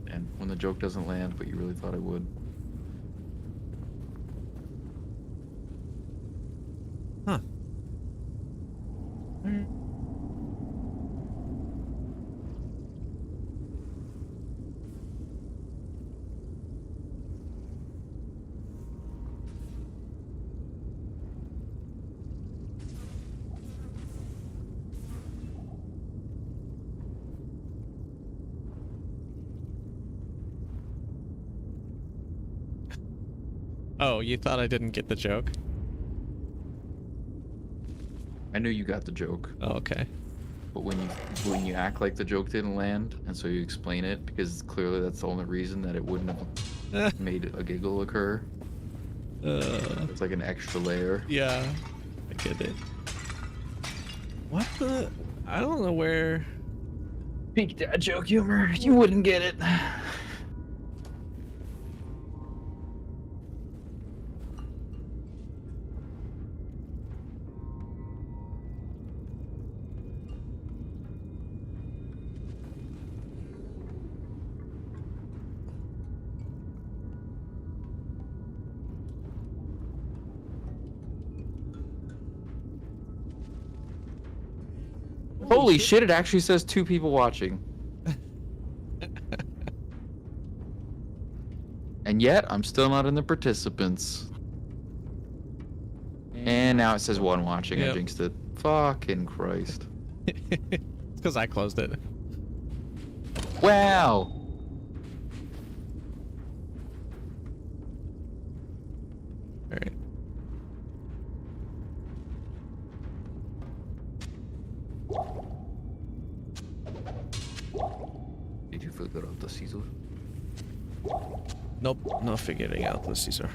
And when the joke doesn't land, but you really thought it would. Huh. Oh, you thought I didn't get the joke? I knew you got the joke, Oh, okay. but when you act like the joke didn't land, and so you explain it because clearly that's the only reason that it wouldn't have made a giggle occur. It's like an extra layer. Yeah, I get it. What the? I don't know where. Peak dad joke humor. You wouldn't get it. Holy shit, it actually says 2 people watching. And yet, I'm still not in the participants. And now it says 1 watching. I Yep. jinxed it. Fucking Christ. It's because I closed it. Wow! Alright. Did you figure out the Caesar? Nope, not figuring out the Caesar.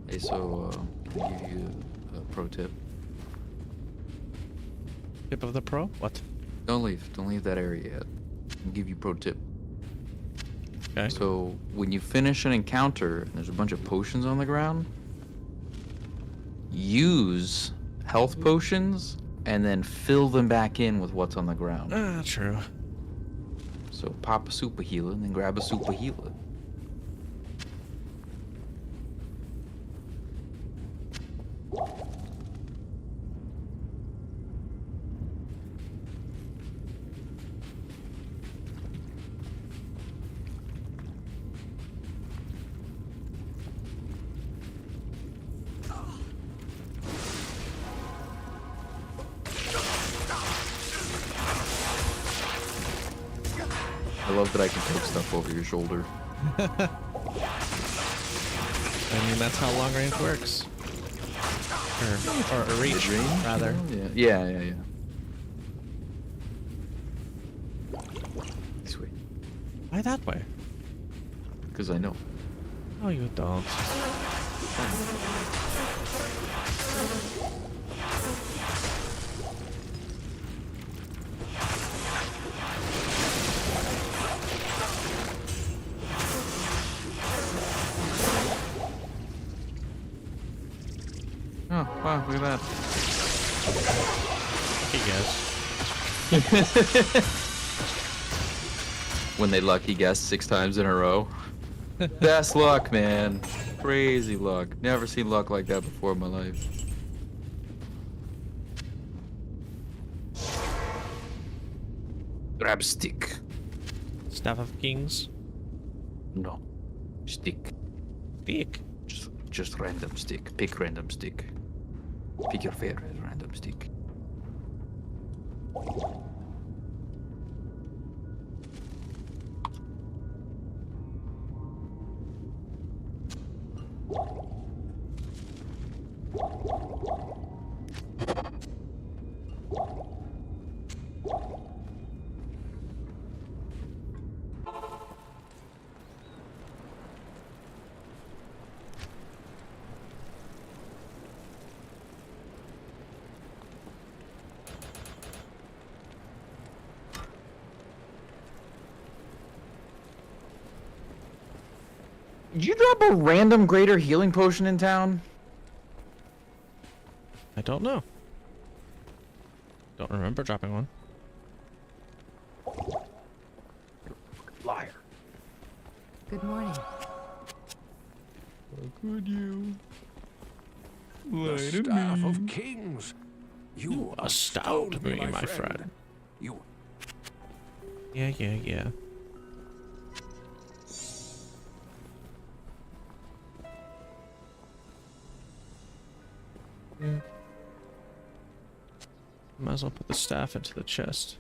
Hey, so, can I give you a pro tip? Tip of the pro? What? Don't leave that area yet. I'll give you pro tip. Okay. So, when you finish an encounter and there's a bunch of potions on the ground, use health potions and then fill them back in with what's on the ground. Ah, true. So pop a super healer and then grab a super healer. I love that I can poke stuff over your shoulder. I mean, that's how long range works. Or reach, Mid-range, rather. Yeah. This way. Why that way? Because I know. Oh, you don't. Oh, wow, look at that. Lucky guess. When they lucky guess 6 times in a row. That's luck, man. Crazy luck. Never seen luck like that before in my life. Grab stick. Staff of Kings. No. Stick. Speak. Just random stick. Pick random stick. Pick your favorite random stick. Did you drop a random greater healing potion in town? I don't know. Don't remember dropping one. Liar. Good morning. Could you? The staff of kings. You astound me, my friend. You Yeah. Might as well put the staff into the chest.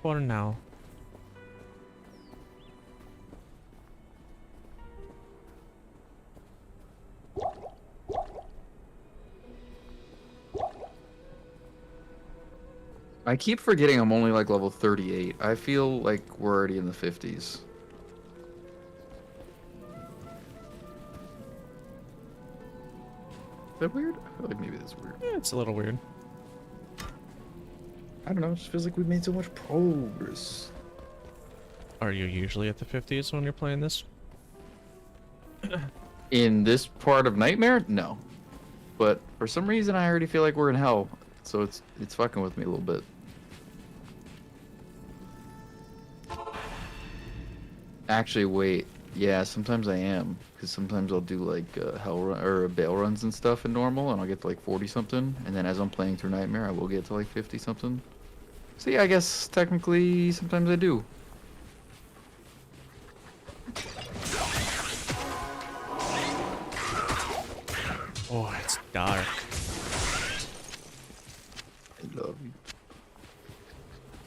For now. I keep forgetting I'm only like level 38. I feel like we're already in the 50s. Is that weird? I feel like maybe that's weird. Yeah, it's a little weird. I don't know. It just feels like we've made so much progress. Are you usually at the 50s when you're playing this? In this part of Nightmare? No. But for some reason, I already feel like we're in hell. So it's fucking with me a little bit. Actually, wait. Yeah, sometimes I am. Because sometimes I'll do like hell run or bail runs and stuff in normal, and I'll get to like 40 something. And then as I'm playing through Nightmare, I will get to like 50 something. So yeah, I guess technically sometimes I do. Oh, it's dark. I love you.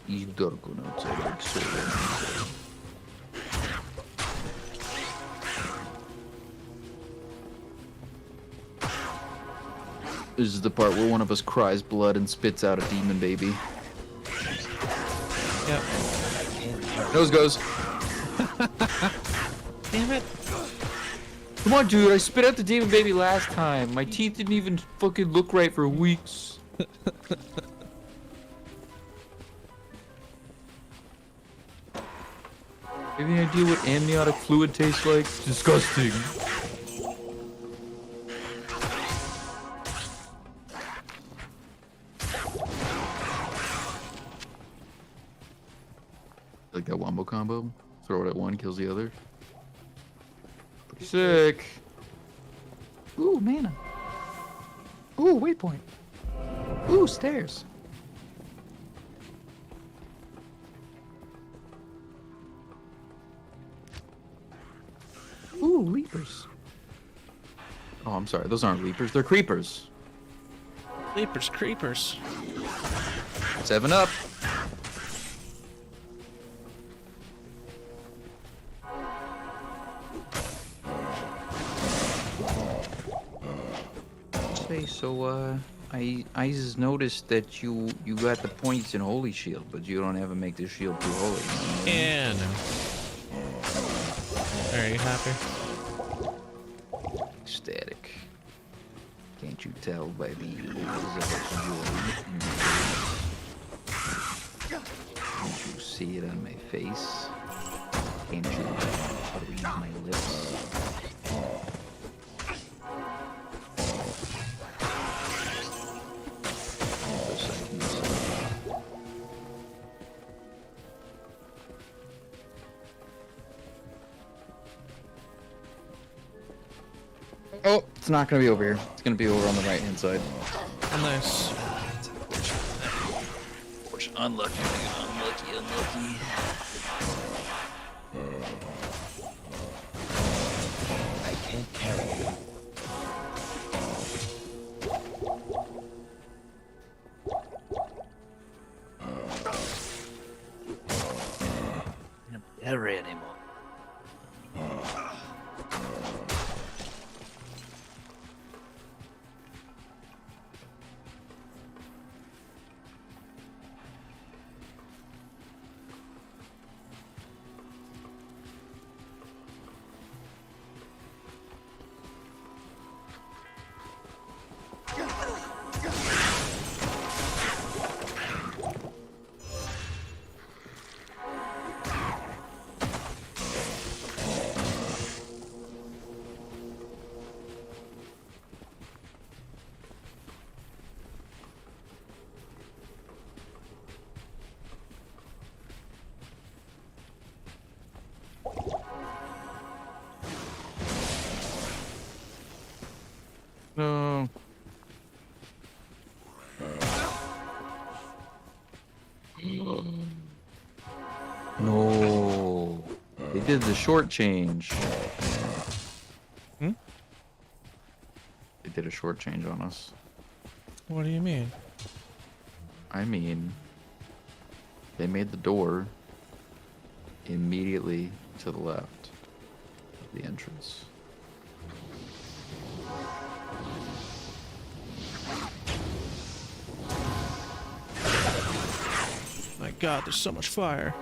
It's dark on outside like so inside. This is the part where one of us cries blood and spits out a demon baby. Yep. Nose goes. Damn it. Come on, dude. I spit out the demon baby last time. My teeth didn't even fucking look right for weeks. Any idea what amniotic fluid tastes like? Disgusting. Like that wombo combo? Throw it at one, kills the other. Pretty sick. Ooh, mana. Ooh, waypoint. Ooh, stairs. Ooh, leapers. Oh, I'm sorry. Those aren't leapers. They're creepers. Leapers, creepers. 7 up. Say, so, I just noticed that you got the points in Holy Shield, but you don't ever make the shield too holy. Yeah, no. Are you happy? Ecstatic. Can't you tell by the overzealous joy in my face? Can't you see it on my face? Can't you read my lips? Oh, it's not gonna be over here. It's gonna be over on the right hand side. Oh, nice. Unlucky, unlucky. I can't carry you. I'm not carry anymore. No. No. They did the short change. Hmm? They did a short change on us. What do you mean? I mean, they made the door immediately to the left of the entrance. My God, there's so much fire.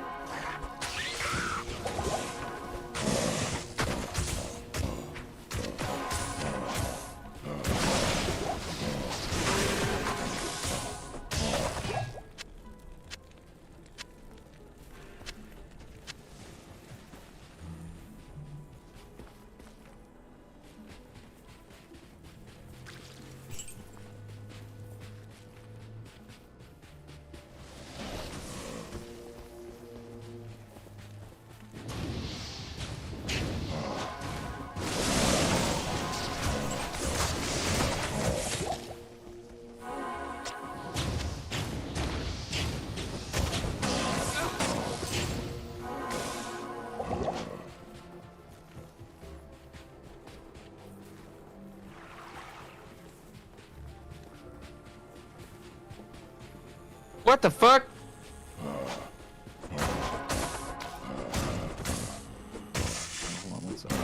What the fuck? Hold on one second.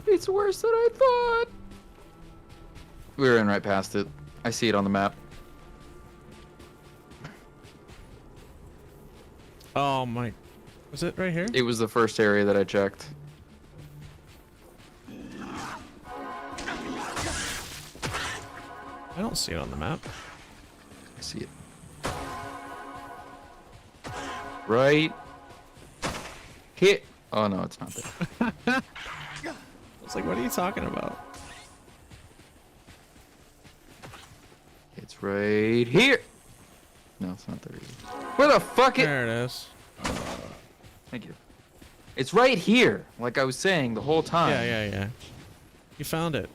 It's worse than I thought. We were in right past it. I see it on the map. Oh my. Was it right here? It was the first area that I checked. I don't see it on the map. I see it. Right here. Oh no, it's not there. I was like, what are you talking about? It's right here. No, it's not there either. Where the fuck it? There it is. Thank you. It's right here, like I was saying the whole time. Yeah. You found it.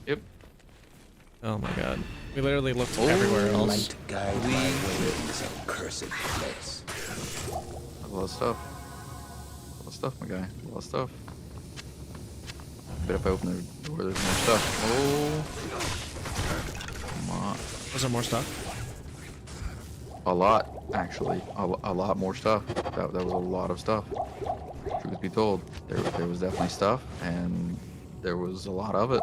Yep. Oh my God. We literally looked everywhere else. Light guide my way in this accursed place. A lot of stuff. A lot of stuff, my guy. A lot of stuff. Bet if I open the door, there's more stuff. Oh. Come on. Was there more stuff? A lot, actually. A lot more stuff. That was a lot of stuff. Truth be told, there was definitely stuff, and there was a lot of it.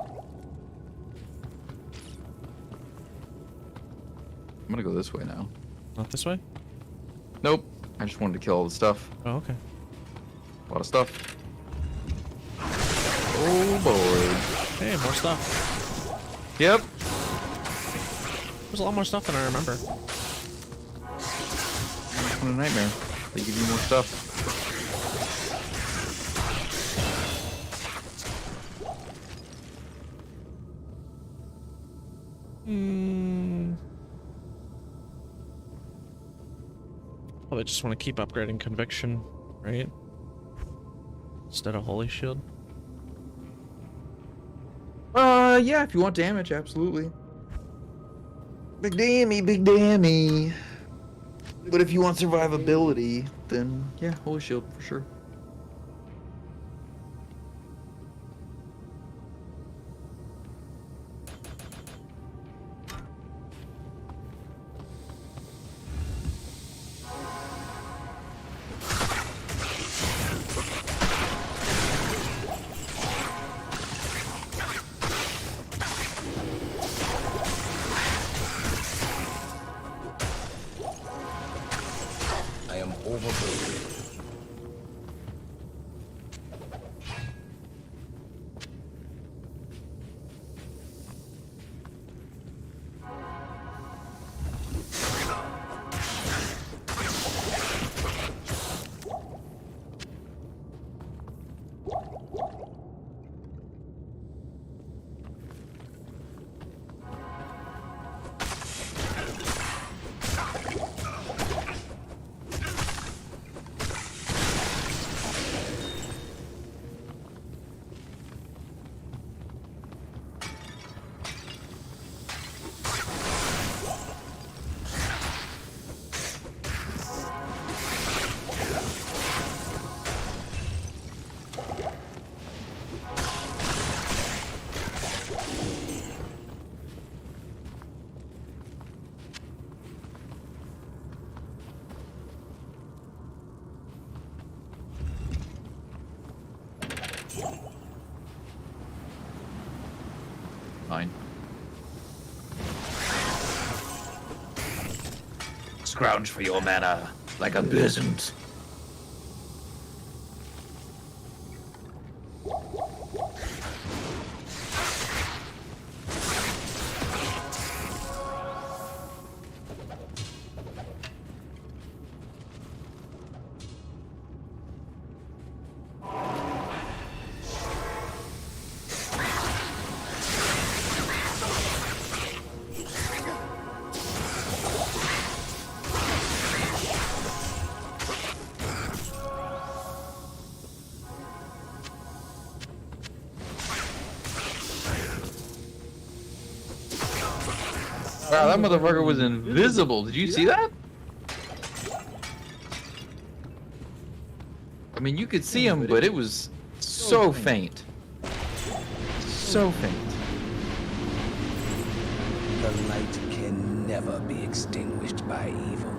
I'm gonna go this way now. Not this way? Nope. I just wanted to kill all the stuff. Oh, okay. A lot of stuff. Oh boy. Hey, more stuff. Yep. There's a lot more stuff than I remember. What a nightmare. They give you more stuff. Well, they just want to keep upgrading conviction, right? Instead of holy shield. Yeah, if you want damage, absolutely. Big dammy. But if you want survivability, then yeah, holy shield for sure. I am overburdened. scrounge for your mana like a peasant. Wow, that motherfucker was invisible. Did you see that? I mean, you could see him, but it was so faint. So faint. The light can never be extinguished by evil.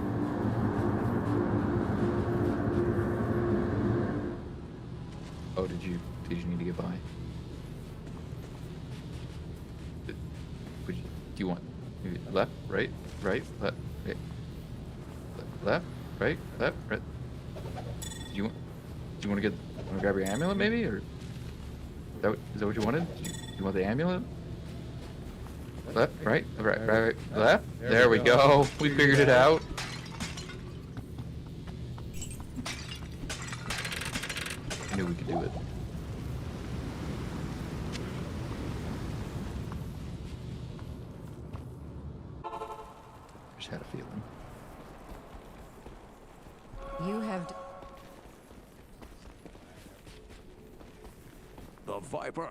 Oh, did you need to get by? Do you want maybe left, right, left, right, left, right, left, right? Do you want to grab your amulet maybe, or is that what you wanted? Do you want the amulet? Left, right, left. There we go. We figured it out. I knew we could do it. Just had a feeling. You have. The Viper.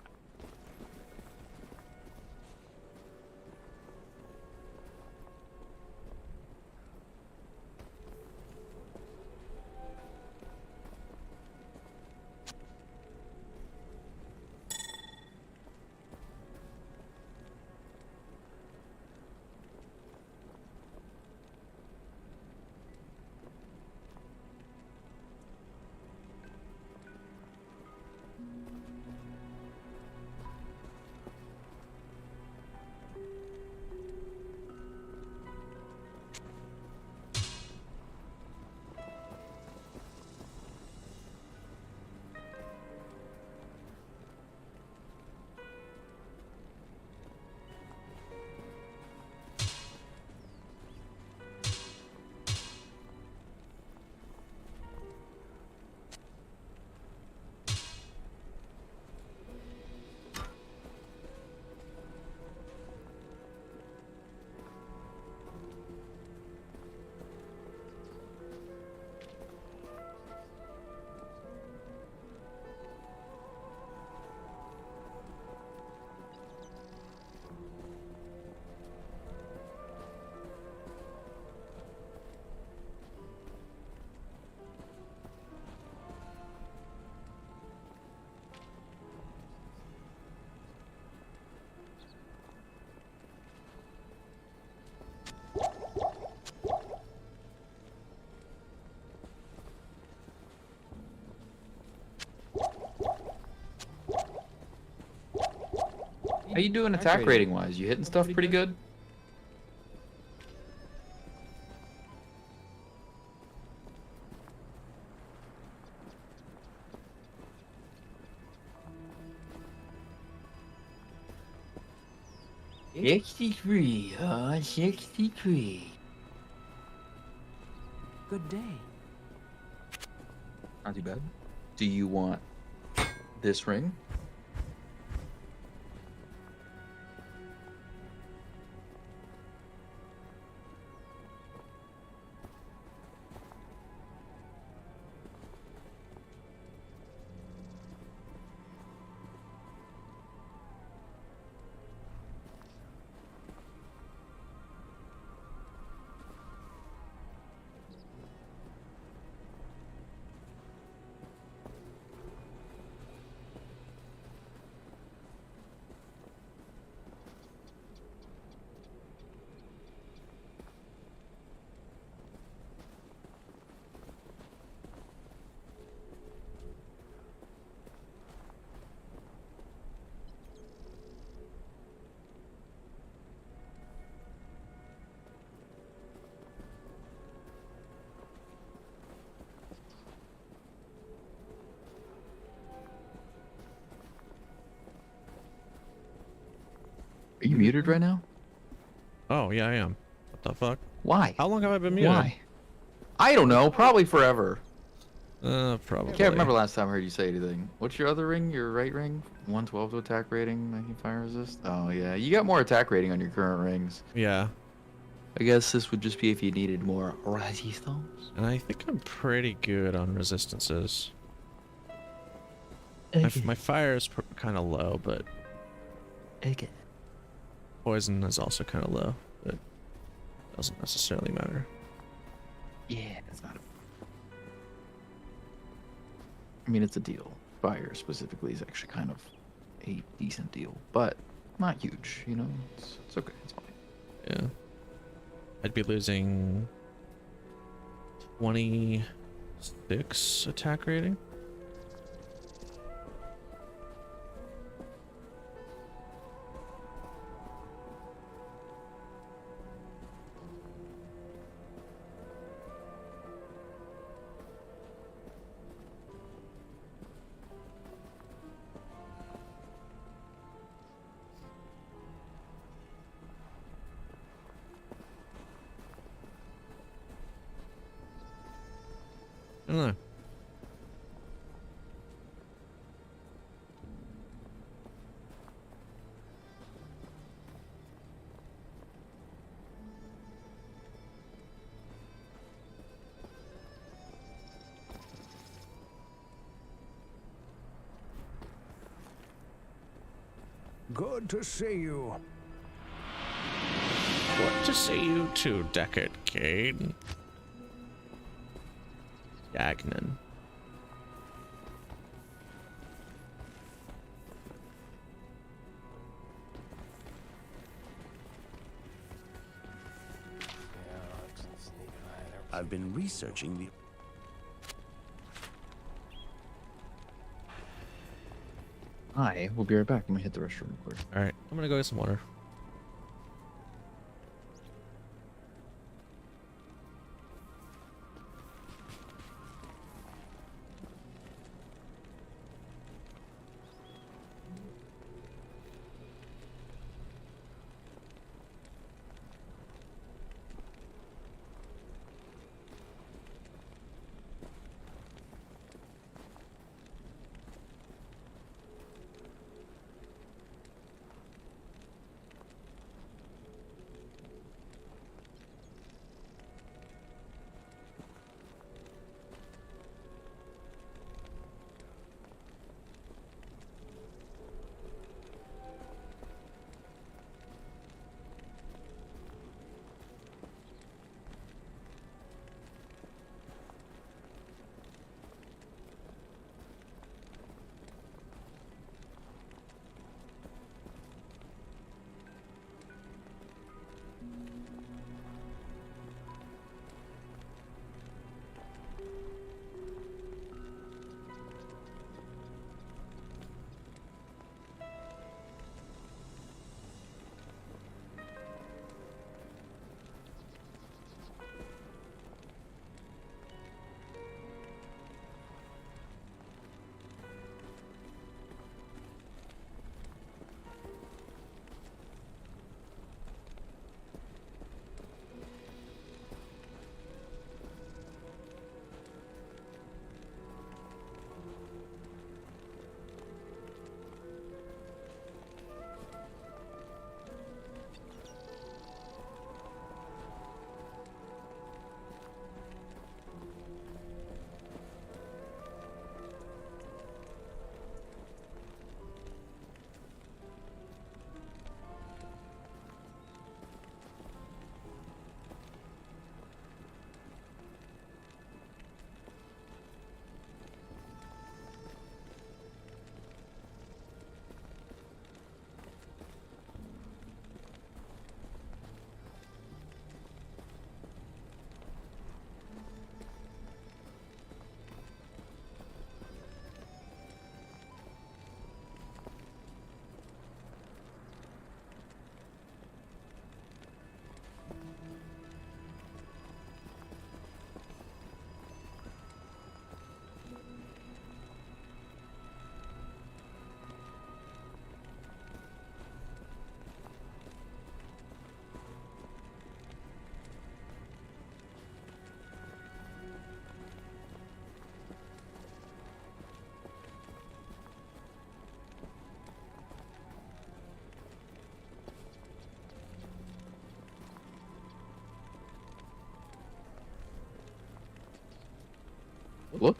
How you doing attack rating wise? You hitting stuff pretty good? $63, huh? 63. Good day. Not too bad. Do you want this ring? you muted right now? Oh, yeah, I am. What the fuck? Why? How long have I been muted? Why? I don't know. Probably forever. Probably. I can't remember last time I heard you say anything. What's your other ring? Your right ring? 112 to attack rating, 19 fire resist? Oh, yeah. You got more attack rating on your current rings. Yeah. I guess this would just be if you needed more resistance. And I think I'm pretty good on resistances. My fire is kind of low, but Okay. poison is also kind of low, but doesn't necessarily matter. Yeah, it's not. I mean, it's a deal. Fire specifically is actually kind of a decent deal, but not huge. You know, it's okay. It's fine. Yeah. I'd be losing 26 attack rating. I don't know. Good to see you. What to see you too, Deckard Cade. Gagnon. I've been researching the... Hi, we'll be right back. I'm gonna hit the restroom real quick. Alright, I'm gonna go get some water. What?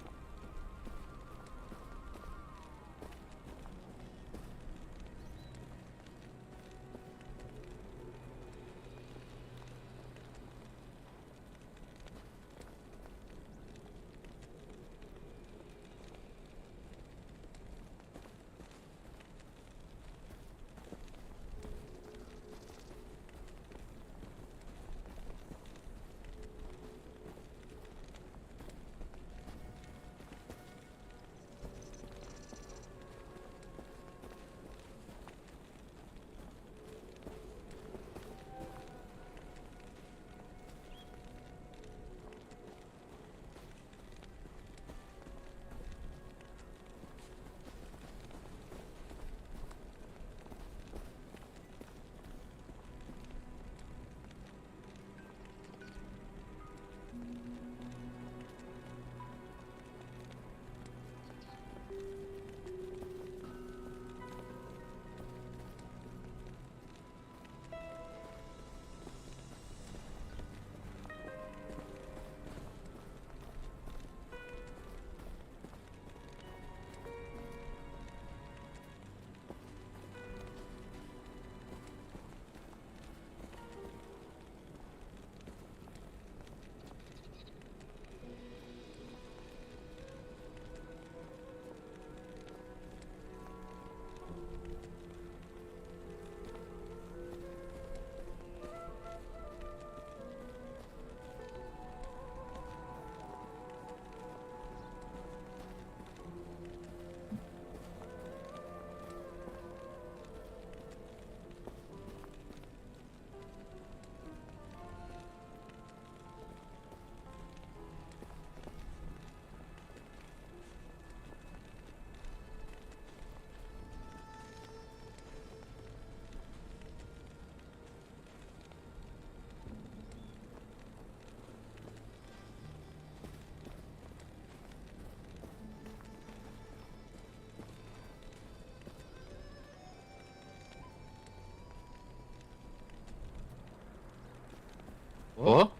What?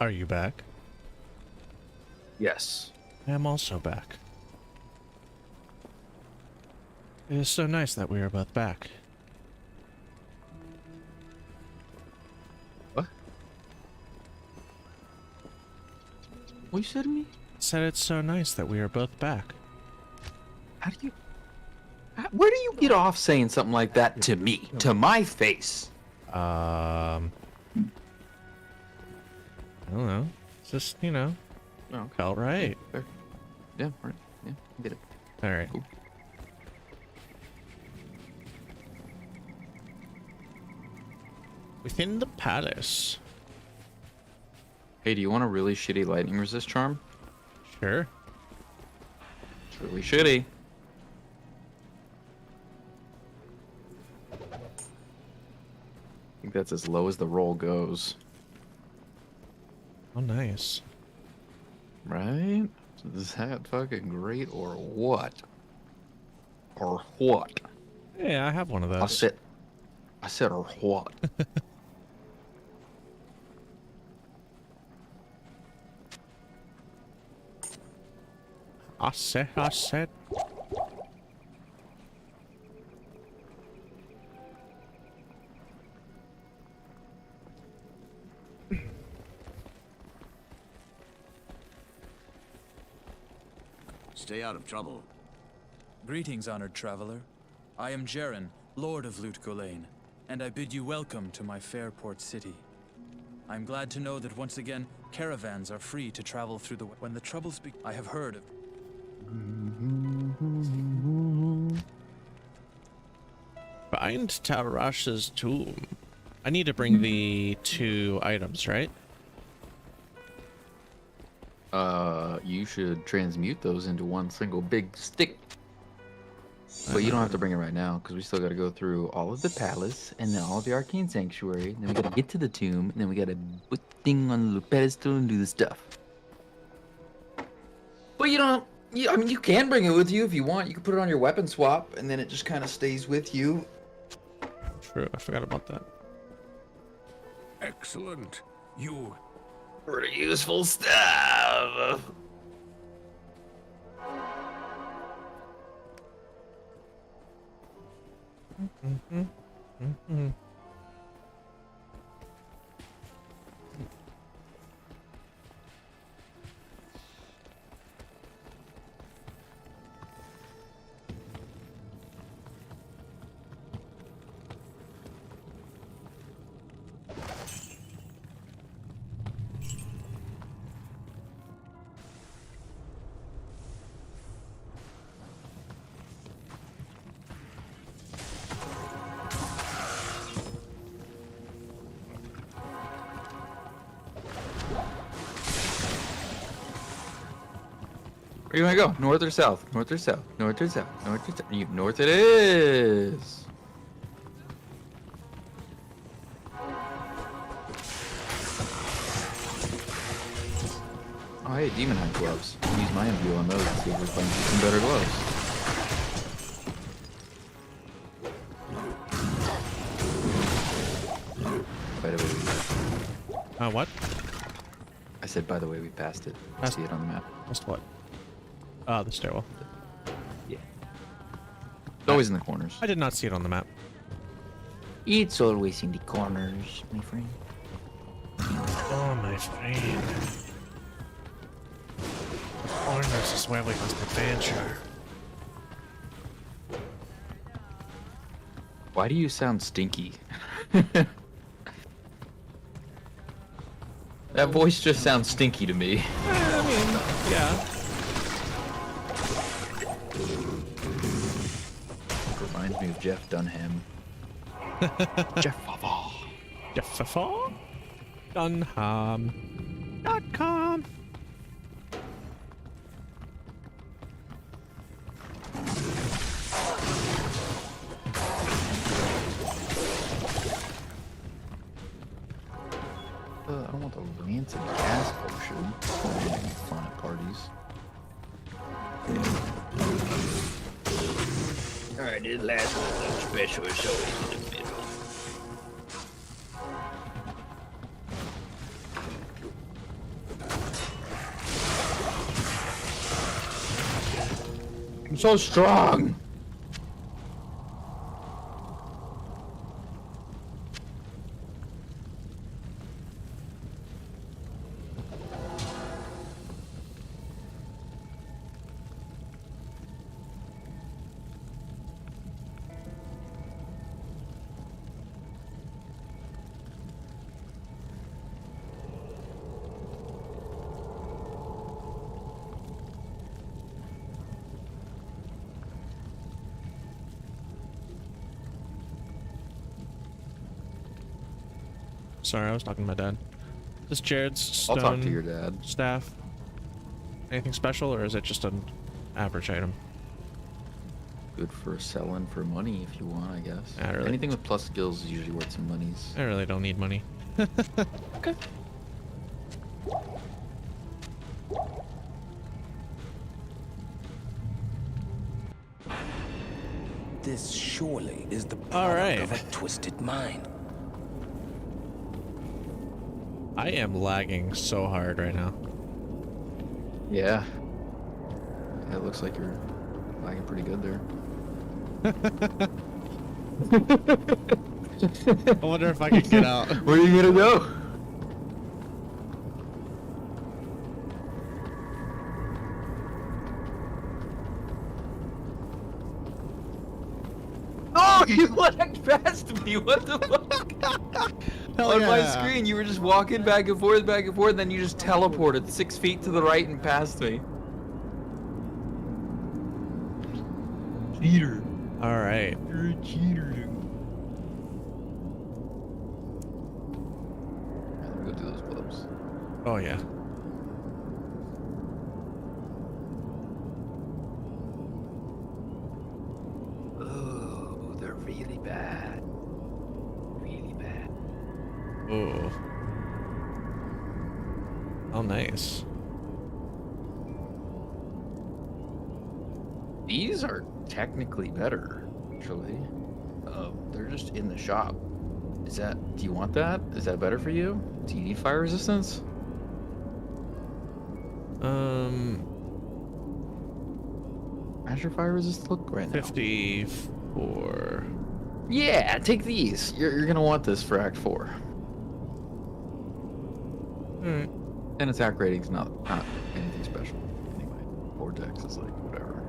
Are you back? Yes. I am also back. It is so nice that we are both back. What? What you said to me? Said it's so nice that we are both back. How do you... Where do you get off saying something like that to me? To my face? I don't know. It's just, you know, Oh, okay. felt right. Fair. Yeah, right. Yeah, I get it. All right. Cool. Within the palace. Hey, do you want a really shitty lightning resist charm? Sure. It's really shitty. I think that's as low as the roll goes. Oh, nice. Right? Is that fucking great or what? Or what? Yeah, I have one of those. I said or what? I said. Stay out of trouble. Greetings, honored traveler. I am Jaren, Lord of Lut Gholein, and I bid you welcome to my fair port city. I'm glad to know that once again, caravans are free to travel through the... When the troubles begin, I have heard of... Find Tarash's tomb. I need to bring the 2 items, right? You should transmute those into one single big stick. But you don't have to bring it right now, because we still got to go through all of the palace, and then all of the arcane sanctuary, and then we got to get to the tomb, and then we got to put the thing on the little pedestal and do the stuff. But you don't... I mean, you can bring it with you if you want. You can put it on your weapon swap, and then it just kind of stays with you. True, I forgot about that. Excellent. You Pretty useful stuff. Where do you want to go? North or south? North or south? North or south? North or south? North it is. Oh, hey, Demon Hunt gloves. I'll use my MVO on those and see if we find some better gloves. By the way, What? I said, by the way, we passed it. I see it on the map. Just what? The stairwell. Yeah. It's always in the corners. I did not see it on the map. It's always in the corners, my friend. Oh, my friend. Corners is where we must adventure. Why do you sound stinky? That voice just sounds stinky to me. I mean, yeah. Reminds me of Jeff Dunham. Jeff Faval. Jefferson? Dunham.com. I don't want the rancid gas potion. Fun at parties. Alright, this last one's a special, it's always in the middle. I'm so strong. Sorry, I was talking to my dad. This Jared's stone I'll talk to your dad. staff. Anything special, or is it just an average item? Good for selling for money if you want, I guess. Yeah, really. Anything with plus skills is usually worth some monies. I really don't need money. Okay. This surely is the All product right. of a twisted mind. I am lagging so hard right now. Yeah. It looks like you're lagging pretty good there. I wonder if I can get out. Where are you gonna go? Oh, you lagged past me. What the fuck? Hell On my yeah. screen, you were just walking back and forth, then you just teleported 6 feet to the right and past me. Cheater. All right. You're a cheater, dude. Let me go do those gloves. Oh yeah. Oh, they're really bad. Really bad. Oh. Oh, nice. These are technically better, actually. They're just in the shop. Is that, do you want that? Is that better for you? Do you need fire resistance? How's your fire resist look right now? 54. Yeah, take these. You're gonna want this for Act 4. Alright. And attack rating's not anything special. Anyway, Vortex is like whatever.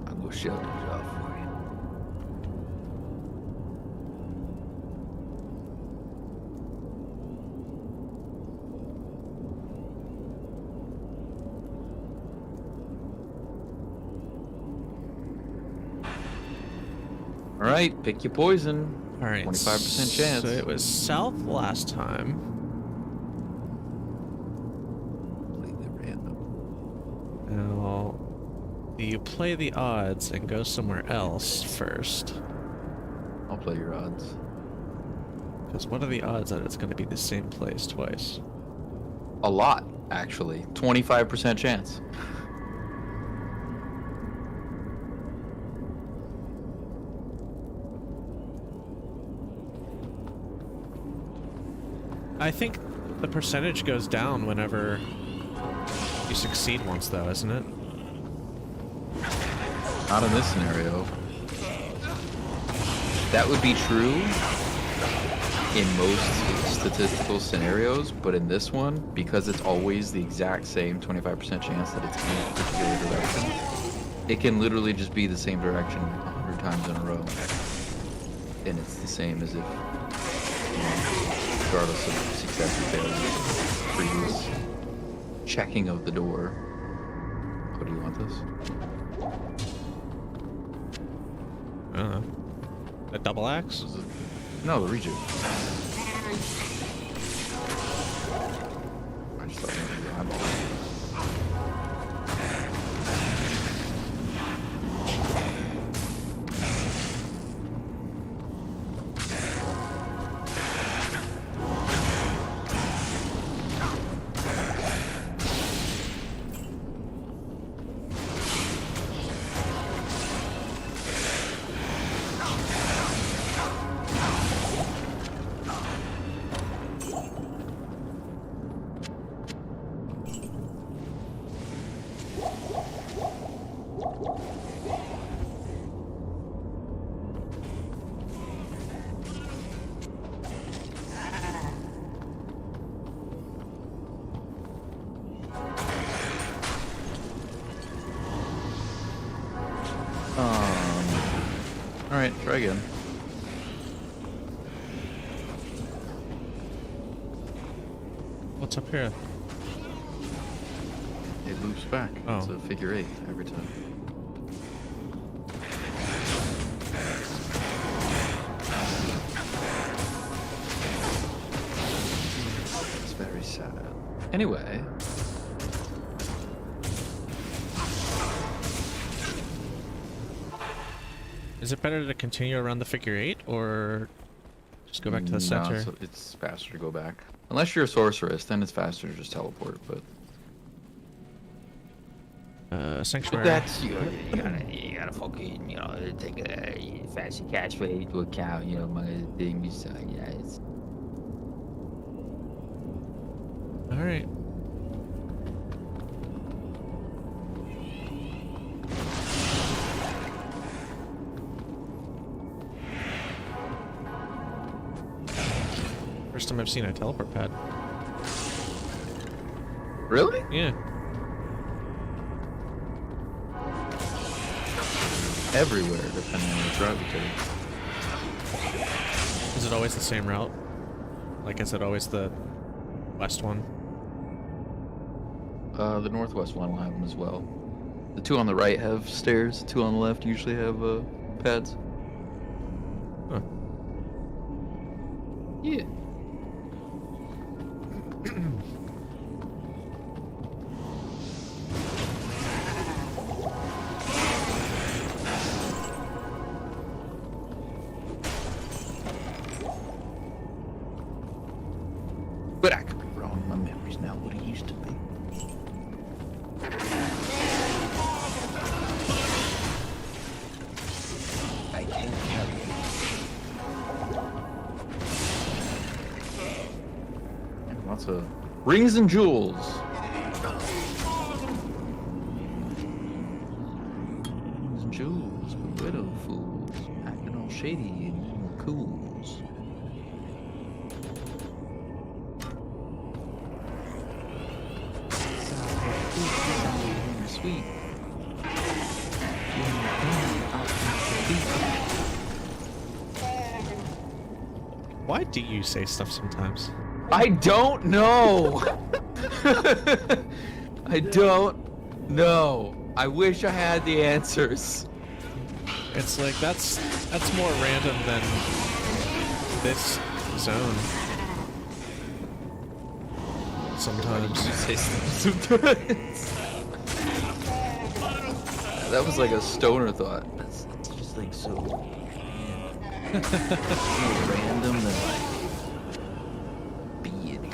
I'll go shield those off for you. All right, pick your poison. All right. 25% chance. So it was south last time. Completely random. Now, do you play the odds and go somewhere else first? I'll play your odds. Because what are the odds that it's going to be the same place twice? A lot, actually. 25% chance. I think the percentage goes down whenever you succeed once, though, isn't it? Not in this scenario. That would be true in most statistical scenarios, but in this one, because it's always the exact same 25% chance that it's in a particular direction, it can literally just be the same direction 100 times in a row. And it's the same as if, regardless of success or failure, previous checking of the door. What do you want this? I don't know. A double axe? This is no, the rejuve. I just thought maybe the eyeball. All right, try again. What's up here? It loops back. Oh. It's a figure 8 every time. It's very sad. Anyway. Is it better to continue around the figure 8 or just go back to the No, center? it's faster to go back. Unless you're a sorceress, then it's faster to just teleport, but... Sanctuary. That's you gotta fucking take a fancy catchphrase into account. My things. Yeah, it's All right. First time I've seen a teleport pad. Really? Yeah. Everywhere, depending on which route you take. Is it always the same route? Like, is it always the west one? The northwest one will have them as well. The two on the right have stairs. The two on the left usually have pads. Huh. Yeah. But I could be wrong. My memory's not what it used to be. I can't carry it. And lots of rings and jewels. Rings and jewels, but widow fools, acting all shady and cools. Sweet. Why do you say stuff sometimes? I don't know. I don't know. I wish I had the answers. It's like that's more random than this zone. Sometimes. Sometimes. That was like a stoner thought. That's just like so more random than like being here.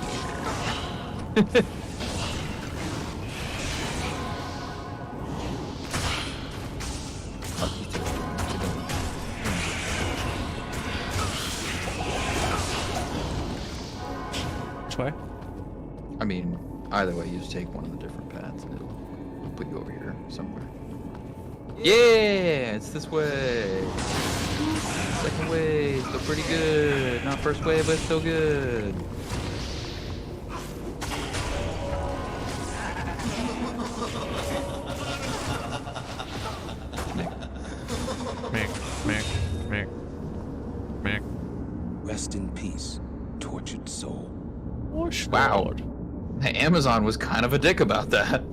Fuck you too. Which way? I mean, either way, you just take one of the different paths and it'll put you over here somewhere. Yeah, it's this way. Second way, still pretty good. Not first way, but still good. Mac. Rest in peace, tortured soul. Wow. Amazon was kind of a dick about that.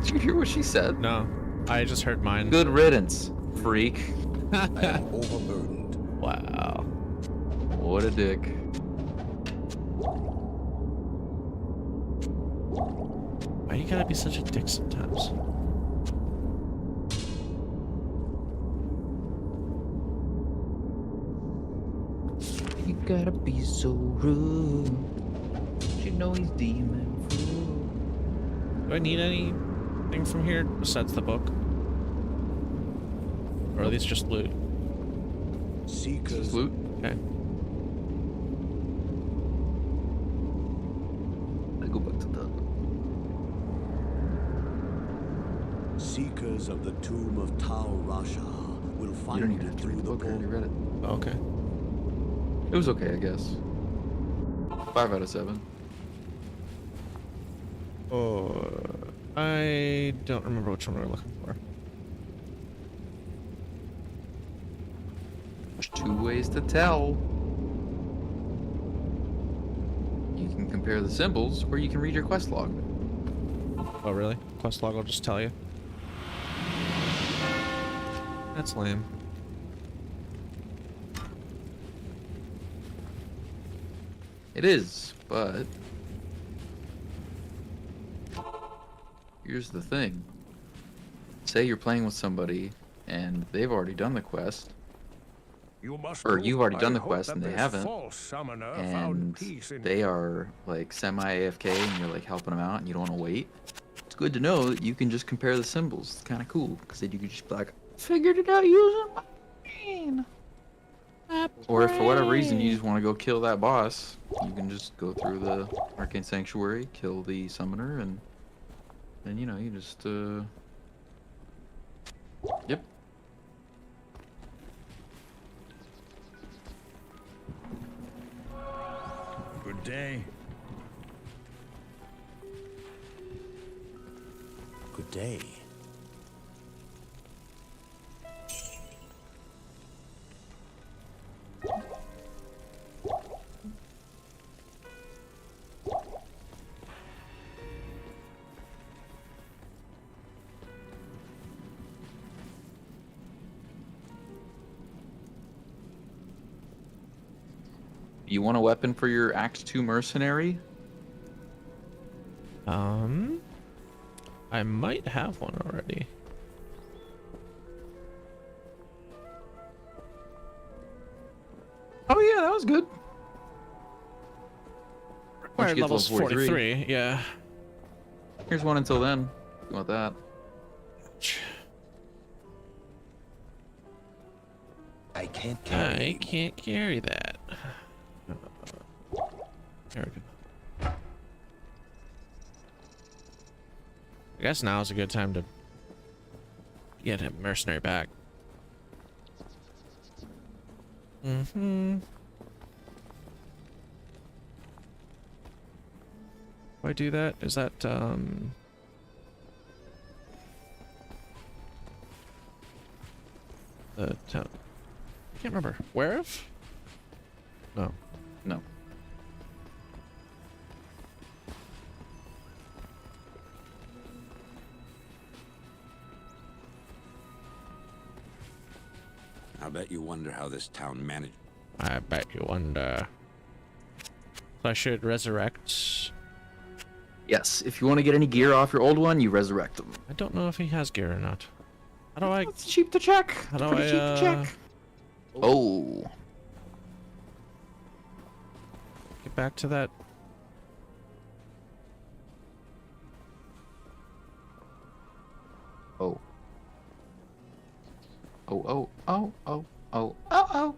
Did you hear what she said? No, I just heard mine. Good riddance, freak. I am overburdened. Wow. What a dick. Why you gotta be such a dick sometimes? You gotta be so rude. You know he's demon fool. Do I need anything from here besides the book? Or at least just loot? Seekers. Loot. Okay. I go back to that. Seekers of the tomb of Tau Rasha will You find don't even it have to through read the the book. I already book. read it. Okay. It was okay, I guess. 5 out of 7. Oh, I don't remember which one we were looking for. There's 2 ways to tell. You can compare the symbols, or you can read your quest log. Oh, really? Quest log will just tell you. That's lame. It is, but here's the thing. Say you're playing with somebody and they've already done the quest, You must or go. you've already done I the hope quest that and they this haven't, false summoner found and peace in they are like semi-AFK and you're like helping them out and you don't want to wait. It's good to know that you can just compare the symbols. It's kind of cool because then you can just be like, figured it out using my brain. Or if for whatever reason you just want to go kill that boss, you can just go through the Arcane Sanctuary, kill the summoner, and then, you know, you just, Yep. Good day. Good day. You want a weapon for your Act 2 mercenary? I might have one already. Oh yeah, that was good. Once Required you get to level's level 43, yeah. Here's one until then. You want that? I can't carry. I can't carry that. There we go. I guess now is a good time to get a mercenary back. Mm-hmm. Do I do that? Is that, the town? I can't remember. Whereof? No. No. I bet you wonder how this town managed. I bet you wonder. So I should resurrect. Yes, if you want to get any gear off your old one, you resurrect them. I don't know if he has gear or not. How do I? It's cheap to check. How It's do pretty cheap to check. Oh. Get back to that. Oh. Oh, oh, oh, oh, oh, oh, oh.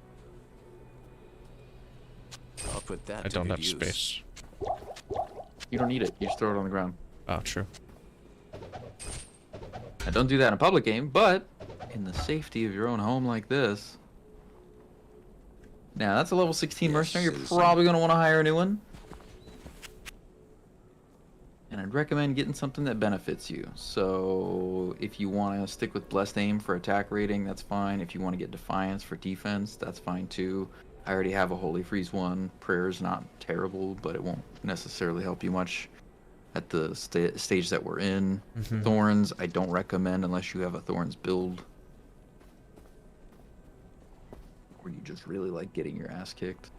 I'll put that I to don't good have use. space. You don't need it. You just throw it on the ground. Oh, true. I don't do that in a public game, but in the safety of your own home like this. Now, that's a level 16 Yes, mercenary. You're citizen. probably going to want to hire a new one. And I'd recommend getting something that benefits you. So, if you want to stick with Blessed Aim for attack rating, that's fine. If you want to get Defiance for defense, that's fine too. I already have a Holy Freeze one. Prayer's not terrible, but it won't necessarily help you much at the stage that we're in. Mhm. Thorns, I don't recommend unless you have a Thorns build. Or you just really like getting your ass kicked.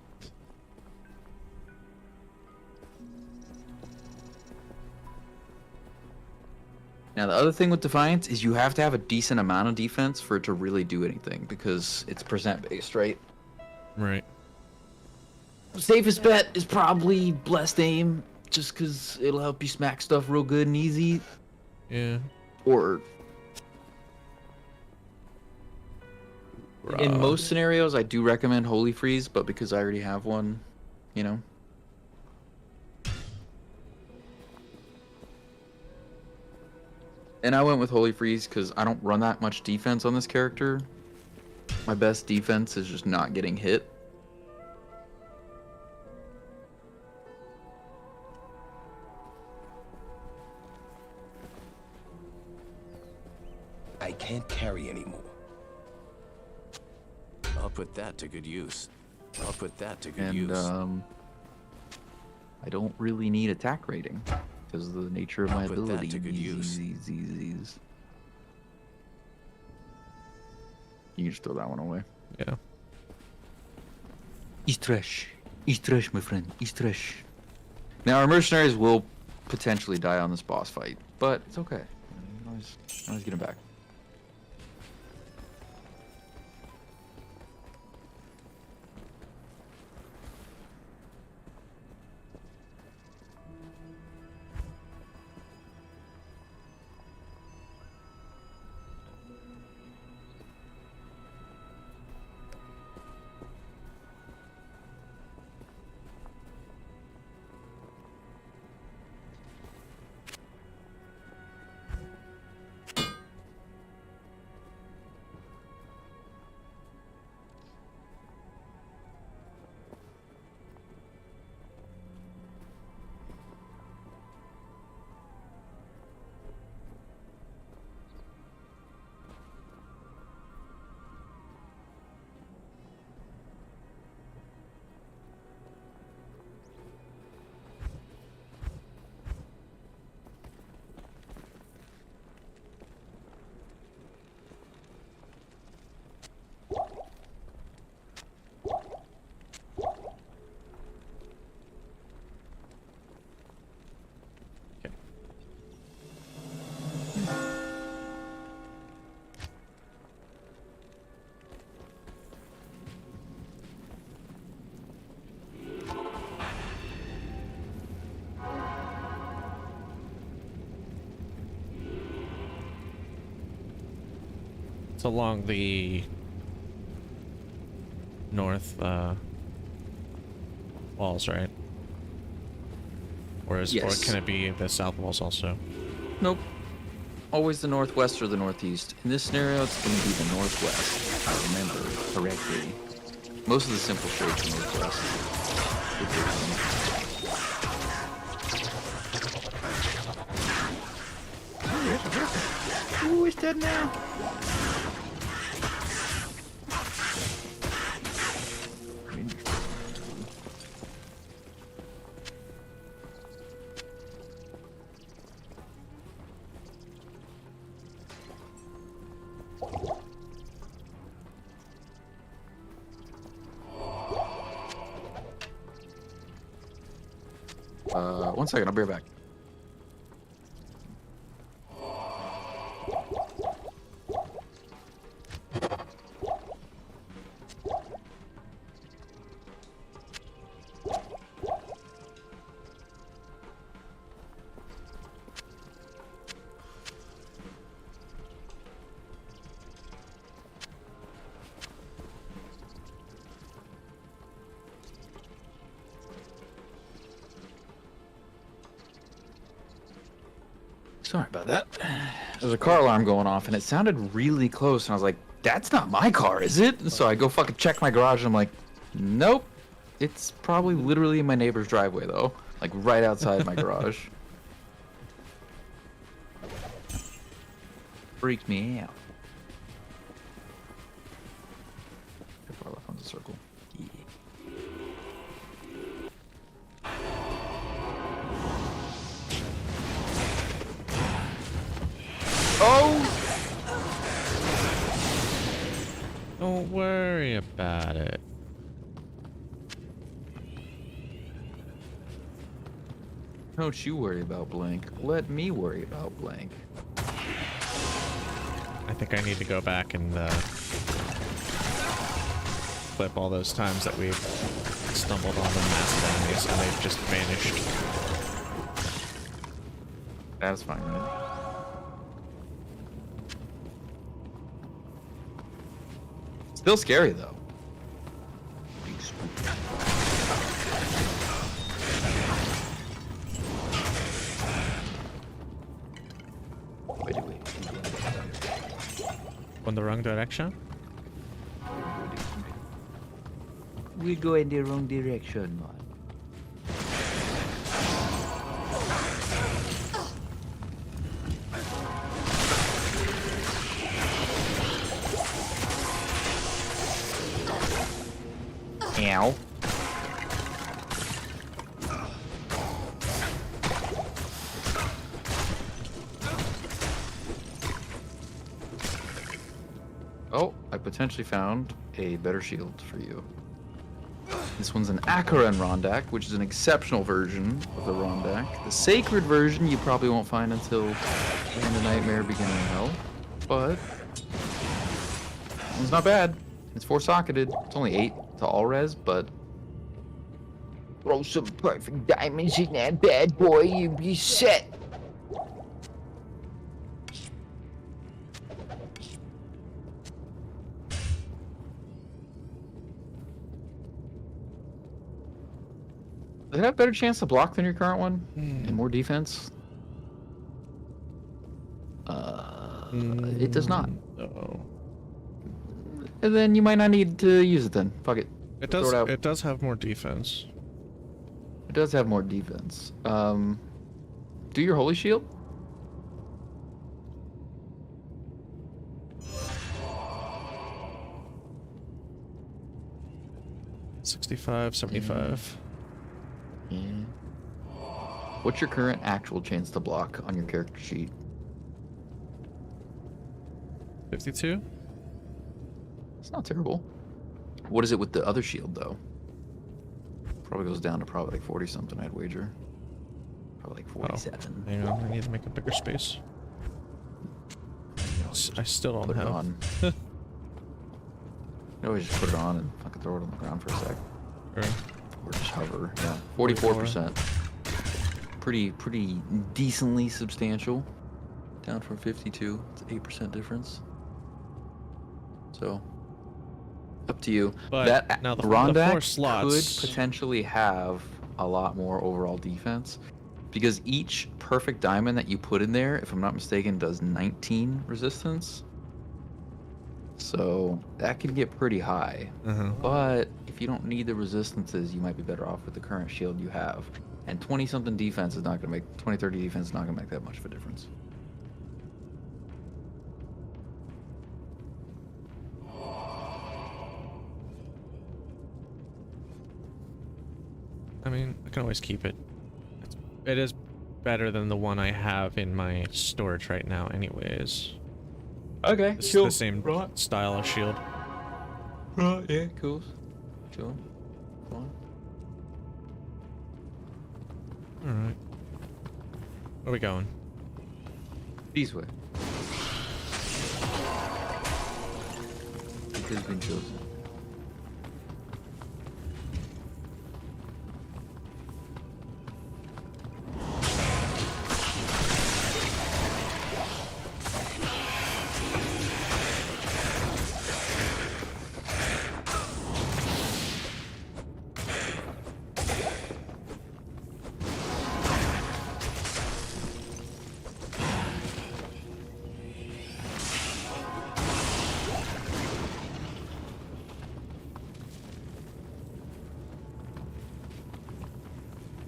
Now, the other thing with Defiance is you have to have a decent amount of defense for it to really do anything, because it's percent-based, right? Right. Safest bet is probably Blessed Aim, just because it'll help you smack stuff real good and easy. Yeah. Or in most scenarios, I do recommend Holy Freeze, but because I already have one, you know. And I went with Holy Freeze because I don't run that much defense on this character. My best defense is just not getting hit. I can't carry anymore. I'll put that to good use. I'll put that to good And use. I don't really need attack rating because of the nature of my I'll put that ability. to good use. You can just throw that one away. Yeah. He's trash. He's trash, my friend. He's trash. Now, our mercenaries will potentially die on this boss fight, but it's okay. You can always get him back. It's along the north walls, right? Or Yes. can it be the south walls also? Nope. Always the northwest or the northeast. In this scenario, it's going to be the northwest, if I remember correctly. Most of the simple shapes are northwest. Ooh, he's dead now. One second, I'll be right back. Sorry about that. There's a car alarm going off, and it sounded really close, and I was like, that's not my car, is it? And so I go fucking check my garage, and I'm like, nope. It's probably literally in my neighbor's driveway, though. Like, right outside my garage. Freaked me out. How far left on the circle? Yeah. Oh! Don't worry about it. Don't you worry about blank. Let me worry about blank. I think I need to go back and clip all those times that we've stumbled on the massive enemies and they've just vanished. That's fine, right? Still scary, though. Big spook. wait. On the wrong direction? We go in the wrong direction, man. Ow. Oh, I potentially found a better shield for you. This one's an Akaran Rondak, which is an exceptional version of the Rondak. The sacred version you probably won't find until End of Nightmare, Beginning of Hell. But it's not bad. It's 4-socketed. It's only 8 to all res, but Throw some perfect diamonds in that bad boy, you be set. does it have better chance to block than your current one? And more defense? It does not. Oh. And then you might not need to use it then. Fuck it. It Throw does. it out. It does have more defense. It does have more defense. Do your Holy Shield. $65, $75. Yeah. What's your current actual chance to block on your character sheet? 52? It's not terrible. What is it with the other shield, though? Probably goes down to probably like 40 something, I'd wager. Probably like 47. Hang on, I need to make a bigger space. I still don't Put it have. on. You always just put it on and fucking throw it on the ground for a sec. Sure. Or just hover. Yeah, 44%. Pretty decently substantial. Down from 52. It's 8% difference. So, up to you. But that now the 4 Rondak slots could potentially have a lot more overall defense, because each perfect diamond that you put in there, if I'm not mistaken, does 19 resistance. So that could get pretty high. But if you don't need the resistances, you might be better off with the current shield you have. And 20 something defense is not going to make 20-30 defense is not going to make that much of a difference. I mean, I can always keep it. It is better than the one I have in my storage right now anyways. Okay, It's the same style of shield. Right, yeah, cool. Sure. Fine. Alright. Where are we going? These way. It has been chosen.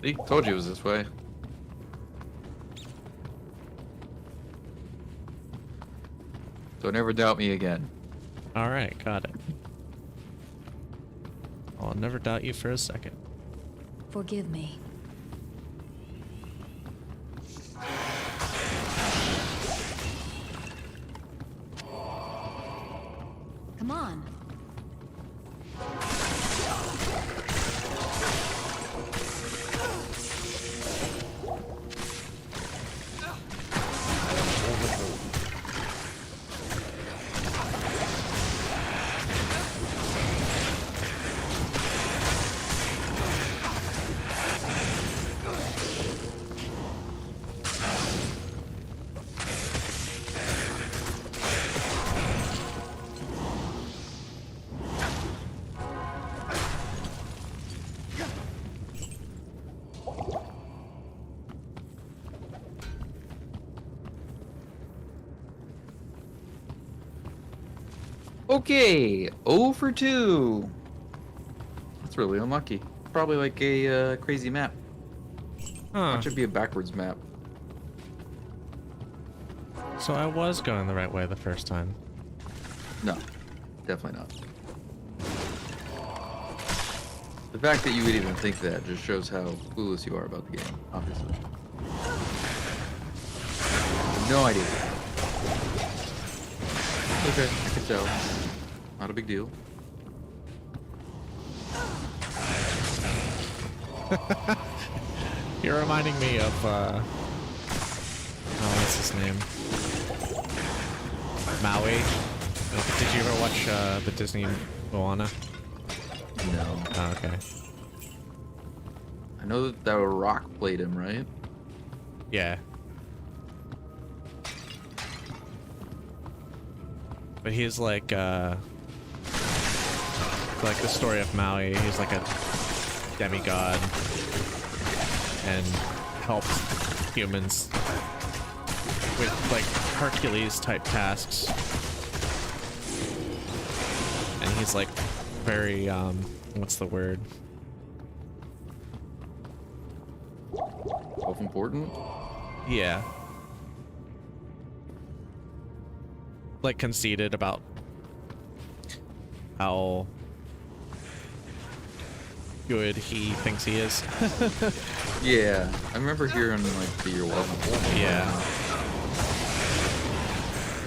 See? Told you it was this way. So never doubt me again. Alright, got it. I'll never doubt you for a second. Forgive me. Come on. Okay, 0 for 2. That's really unlucky. Probably like a crazy map. Huh. Watch it be a backwards map. So I was going the right way the first time. No, definitely not. The fact that you would even think that just shows how clueless you are about the game, obviously. No idea. Okay, I can tell. Not a big deal. You're reminding me of, oh, what's his name? Maui. Did you ever watch, the Disney Moana? No. Oh, okay. I know that Rock played him, right? Yeah. But he's like the story of Maui, he's like a demigod and helps humans with like Hercules type tasks. And he's like very, what's the word? Self-important? Yeah. Like conceited about how good he thinks he is. Yeah, I remember hearing like the You're Welcome. Yeah.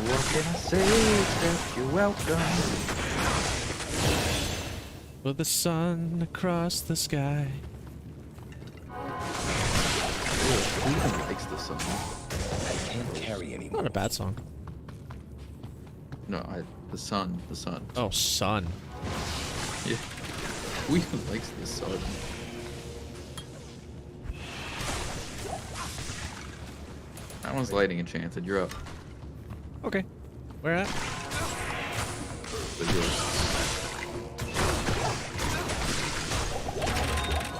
What can I say except you're welcome? With the sun across the sky. Who even likes this song? I can't carry anymore. Not a bad song. No, the sun. Oh, sun. Yeah. Who even likes this song? That one's lighting enchanted. You're up. Okay. Where at? But yours.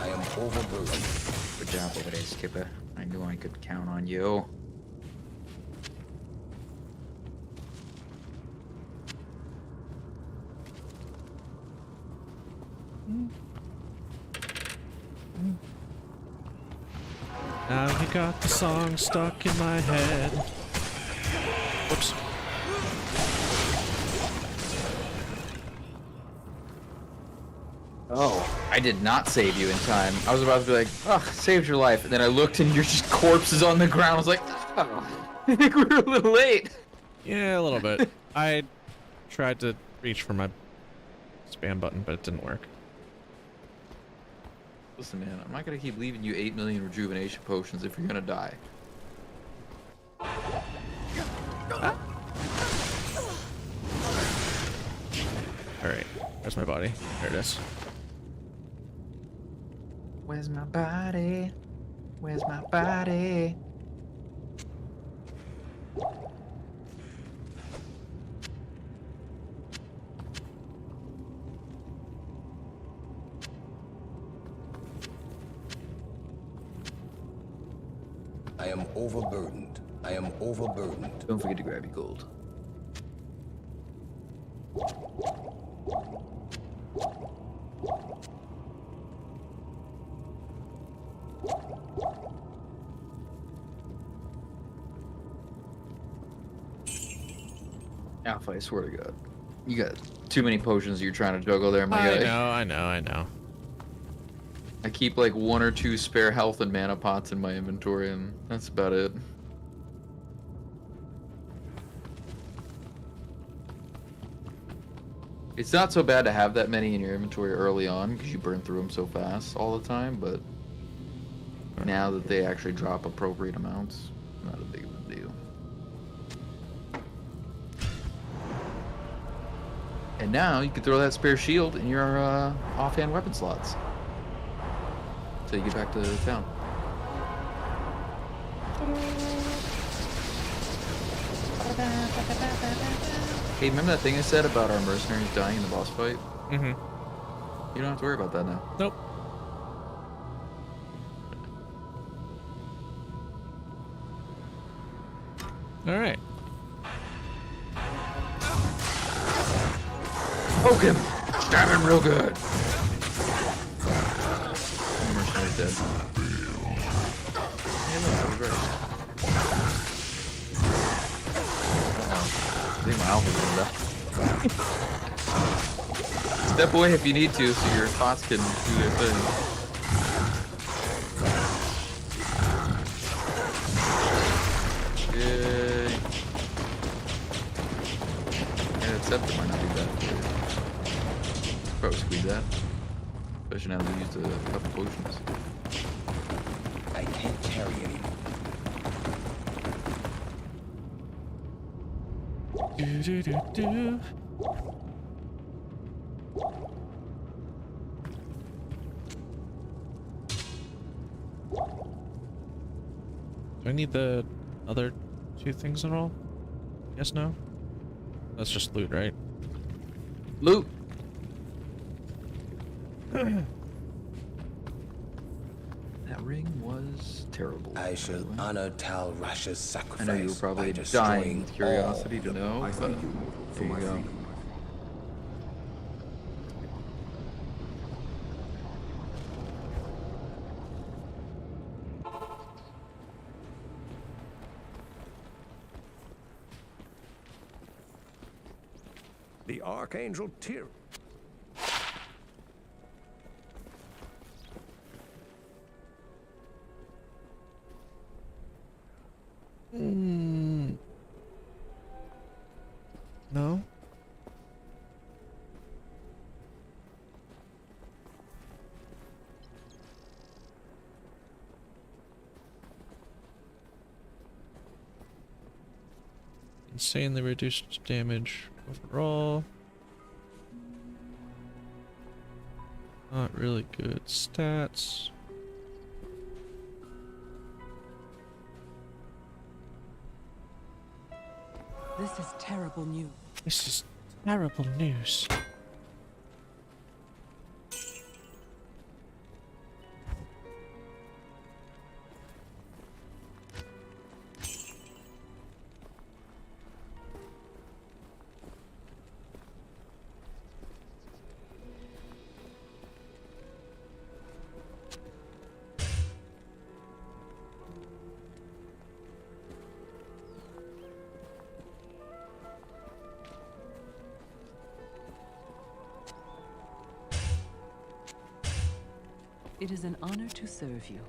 I am overburdened. Good job over there, Skipper. I knew I could count on you. Now you got the song stuck in my head. Whoops. Oh, I did not save you in time. I was about to be like, oh, saved your life. And then I looked and you're just corpses on the ground. I was like, oh, I think we were a little late. Yeah, a little bit. I tried to reach for my spam button, but it didn't work. Listen, man, I'm not going to keep leaving you 8 million rejuvenation potions if you're going to die. Alright, where's my body? There it is. Where's my body? Where's my body? I am overburdened. I am overburdened. Don't forget to grab your gold. Alpha, I swear to God. You got too many potions you're trying to juggle there, my guy. I know. I keep like 1 or 2 spare health and mana pots in my inventory, and that's about it. It's not so bad to have that many in your inventory early on, because you burn through them so fast all the time, but now that they actually drop appropriate amounts, not a big of a deal. And now you can throw that spare shield in your offhand weapon slots. Till you get back to town. Hey, remember that thing I said about our mercenaries dying in the boss fight? Mm-hmm. You don't have to worry about that now. Nope. Alright. Poke him! Stab him real good! Mercenary's dead. Hey, look, that was great. I think my alpha's gonna die. Step away if you need to so your thoughts can do their thing. Yay. Yeah, Scepter might not be bad. Probably squeeze that. Especially now that we used a couple potions. I can't carry anymore. Do, do, do, do. Do I need the other two things at all? Yes, no? That's just loot, right? Loot! That ring was terrible. I shall honor Tal Rasha's sacrifice. I know you were probably by dying with destroying curiosity to know, I but thank you for there my you go. freedom. The Archangel Tyr. No? Insanely reduced damage overall. Not really good stats. This is terrible news. This is terrible news. It is an honor to serve you.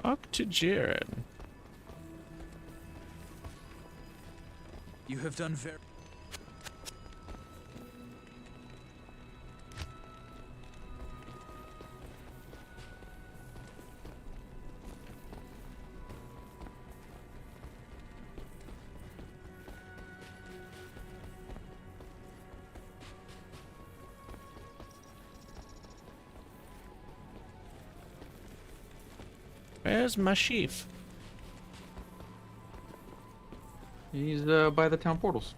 Talk to Jiren. You have done very... Where's my chief? He's by the town portals.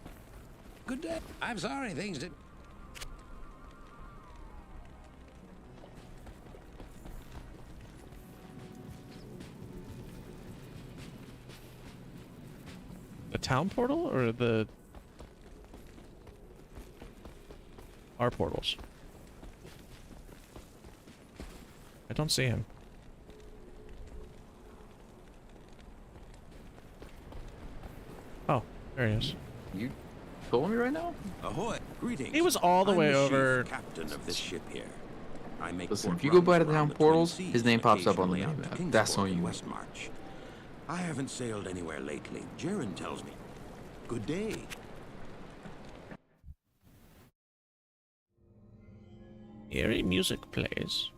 Good day. I'm sorry things did. The town portal or the our portals? I don't see him. Oh, there he is. You told me right now? Ahoy! Greetings. He was all the I'm way chief over. captain of this ship here. I make Listen, port if you go by the runs town around the portals, Twin his Seas name and pops up on the occasionally out map. to That's on Kingsport and you. Westmarch. I haven't sailed anywhere lately. Jiren tells me. Good day. Eerie music plays.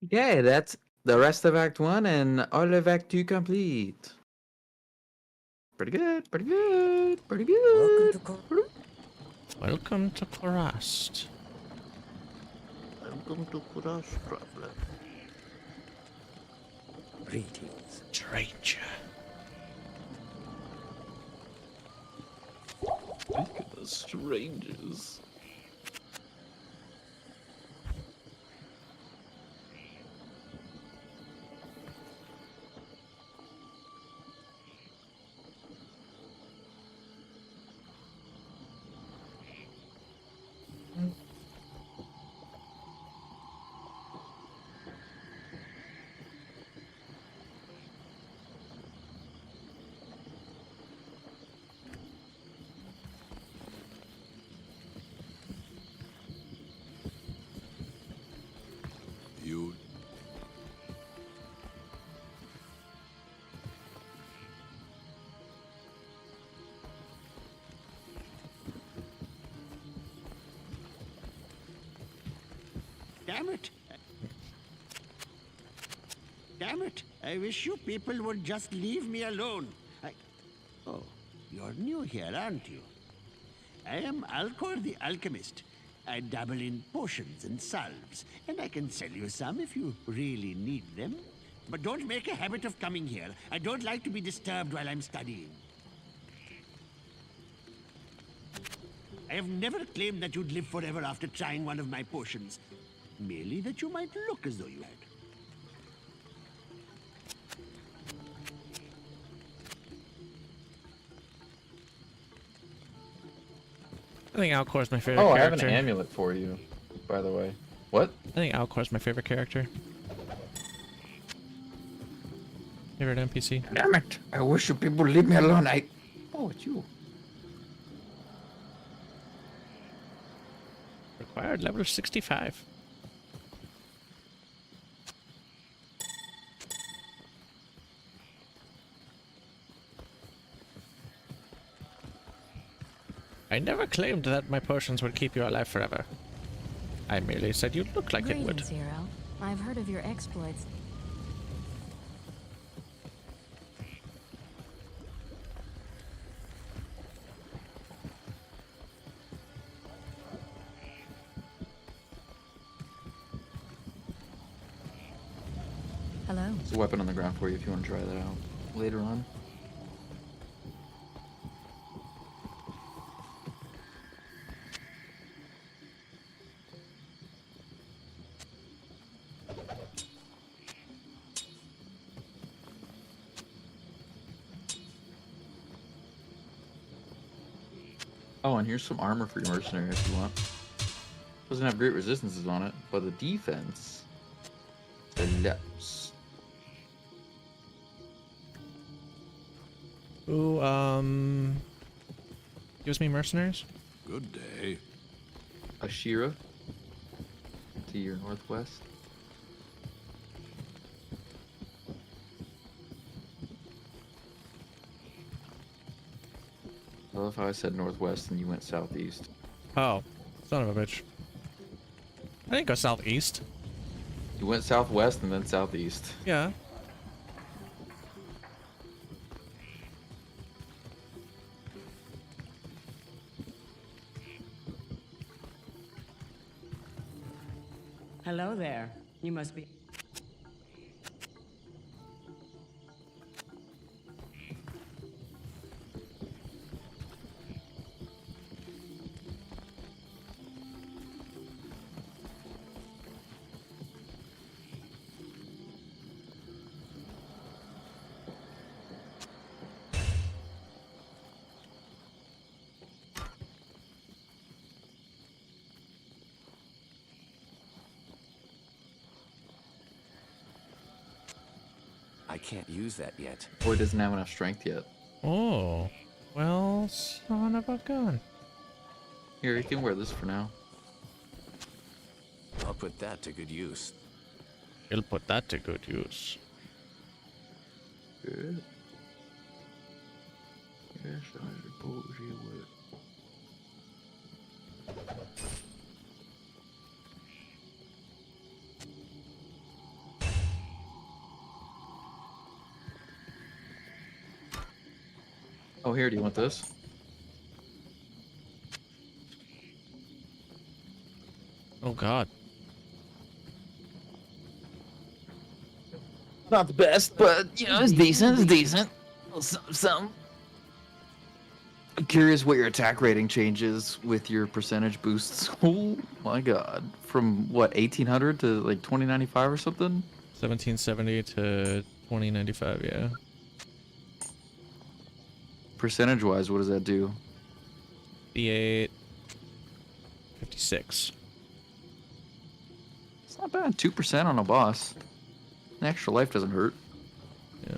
Okay, that's the rest of Act 1 and all of Act 2 complete. Pretty good, pretty good, pretty Welcome good. to Welcome to Korast. Welcome to Kurash Traveler. greetings. Stranger. Look at the strangers. You Damn it. Damn it. I wish you people would just leave me alone. Oh, you're new here, aren't you? I am Alcor the Alchemist. I dabble in potions and salves, and I can sell you some if you really need them. But don't make a habit of coming here. I don't like to be disturbed while I'm studying. I have never claimed that you'd live forever after trying one of my potions. Merely that you might look as though you had. I think Alcor's my favorite Oh, I character. have an amulet for you, by the way. What? I think Alcor's my favorite character. Favorite NPC. Damn it! I wish you people leave me alone. Oh, it's you. Required level 65. I never claimed that my potions would keep you alive forever. I merely said you look like it would. Greetings, hero. I've heard of your exploits. Hello. There's a weapon on the ground for you if you want to try that out later on. Oh, and here's some armor for your mercenary if you want. Doesn't have great resistances on it, but the defense slaps. Ooh, gives me mercenaries. good day. Ashira to your northwest. I love how I said northwest and you went southeast. Oh, son of a bitch. I didn't go southeast. You went southwest and then southeast. Yeah. Hello there. You must be. I can't use that yet. Boy doesn't have enough strength yet. Oh. Well, son of a gun. Here, you can wear this for now. I'll put that to good use. You'll put that to good use. Good. Yes, I suppose you would. Oh, here, do you want this? Oh god. Not the best, but you know, it's decent. It's decent. Some. I'm curious what your attack rating changes with your percentage boosts. Oh my god. From what, 1800 to like 2095 or something? 1770 to 2095, yeah. Percentage wise, what does that do? D8. 56. It's not bad. 2% on a boss. An extra life doesn't hurt. Yeah.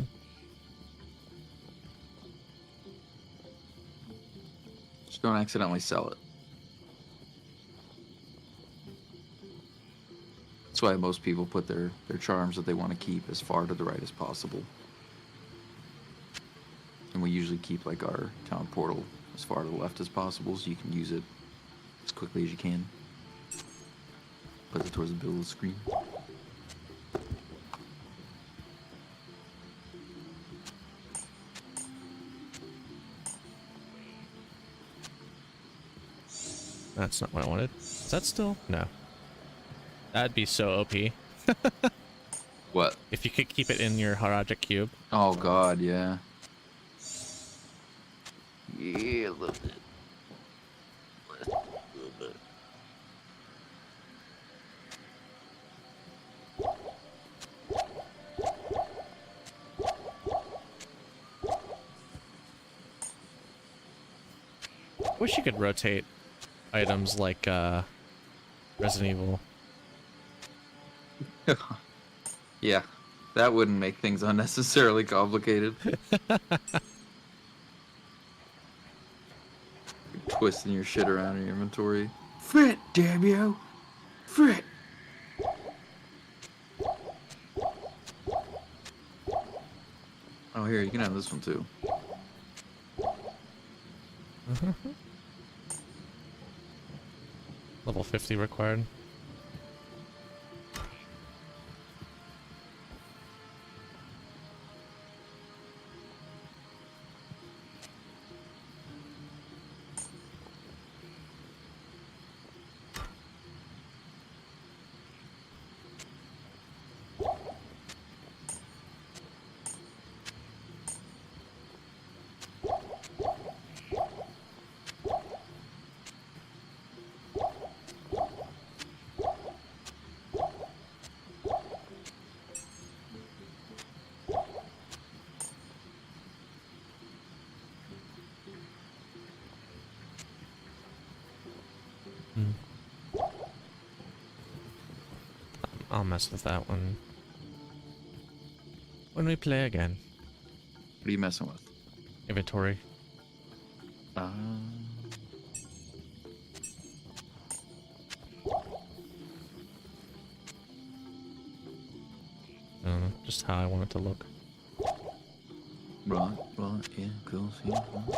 Just don't accidentally sell it. That's why most people put their charms that they want to keep as far to the right as possible. And we usually keep like our town portal as far to the left as possible so you can use it as quickly as you can. Put it towards the middle of the screen. That's not what I wanted. Is that still? No. That'd be so OP. What? If you could keep it in your Haragic cube. Oh god, yeah. Yeah, a little bit. A little bit. Wish you could rotate items like Resident Evil. Yeah, that wouldn't make things unnecessarily complicated. Twisting your shit around in your inventory. Frit, damn you! Frit! Oh, here, you can have this one too. Level 50 required. I'll mess with that one when we play again. What are you messing with? Inventory. I don't know, just how I want it to look. Right, yeah, cool, yeah. Cool.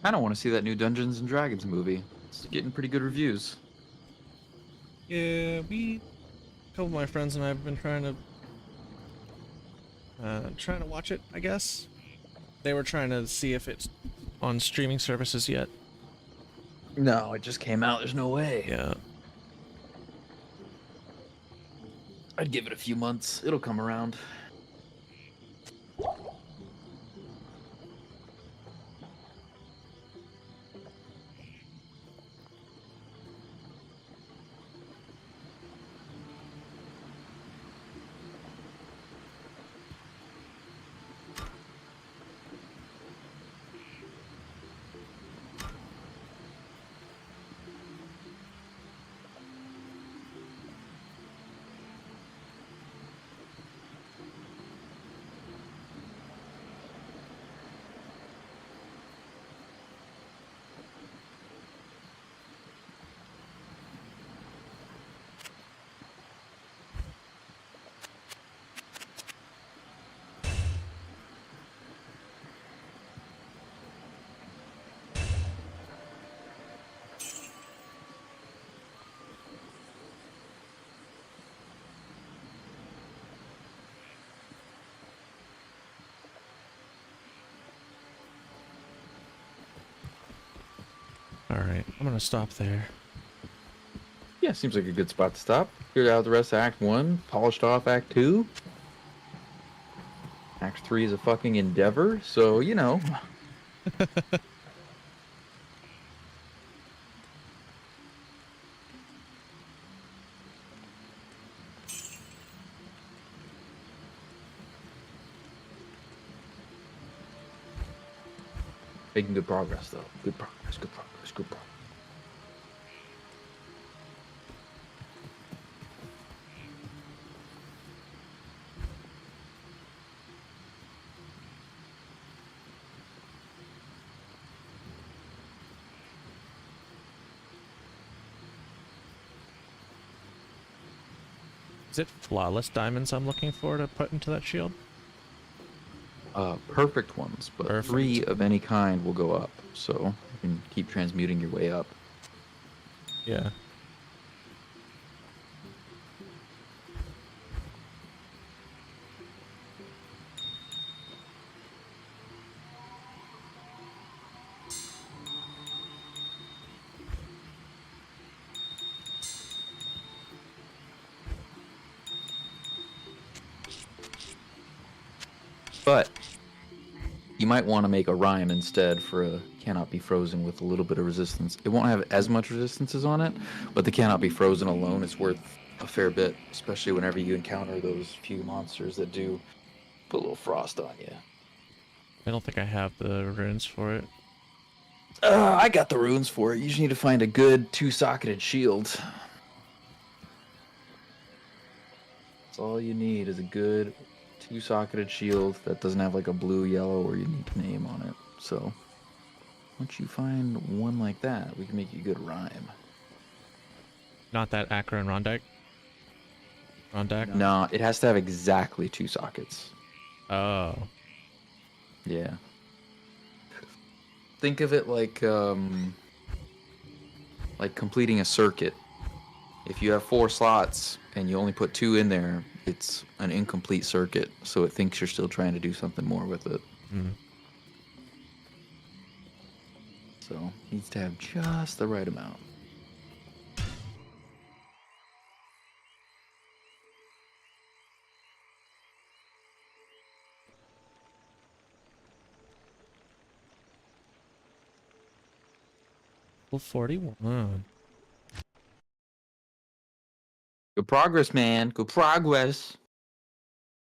I don't want to see that new Dungeons and Dragons movie. It's getting pretty good reviews. Yeah, a couple of my friends and I have been trying to watch it, I guess. They were trying to see if it's on streaming services yet. No, it just came out. There's no way. Yeah. I'd give it a few months. It'll come around. Alright, I'm gonna stop there. Yeah, seems like a good spot to stop. Figured out the rest of Act 1, polished off Act 2. Act 3 is a fucking endeavor, so, you know. Making good progress, though. Good progress, good progress, good progress. Is it flawless diamonds I'm looking for to put into that shield? Perfect ones, but Perfect. 3 of any kind will go up, so you can keep transmuting your way up. Yeah. But you might want to make a rhyme instead for a cannot be frozen with a little bit of resistance. It won't have as much resistances on it, but the cannot be frozen alone is worth a fair bit, especially whenever you encounter those few monsters that do put a little frost on you. I don't think I have the runes for it. I got the runes for it. You just need to find a good 2-socketed shield. That's all you need is a good 2-socketed shield that doesn't have like a blue, yellow, or unique name on it. So once you find one like that, we can make you a good rhyme. Not that Akron Rondak? Rondak? No, it has to have exactly 2 sockets. Oh. Yeah. Think of it like completing a circuit. If you have 4 slots and you only put 2 in there, it's an incomplete circuit, so it thinks you're still trying to do something more with it. Mm. So it needs to have just the right amount. Level 41. Good progress, man. Good progress.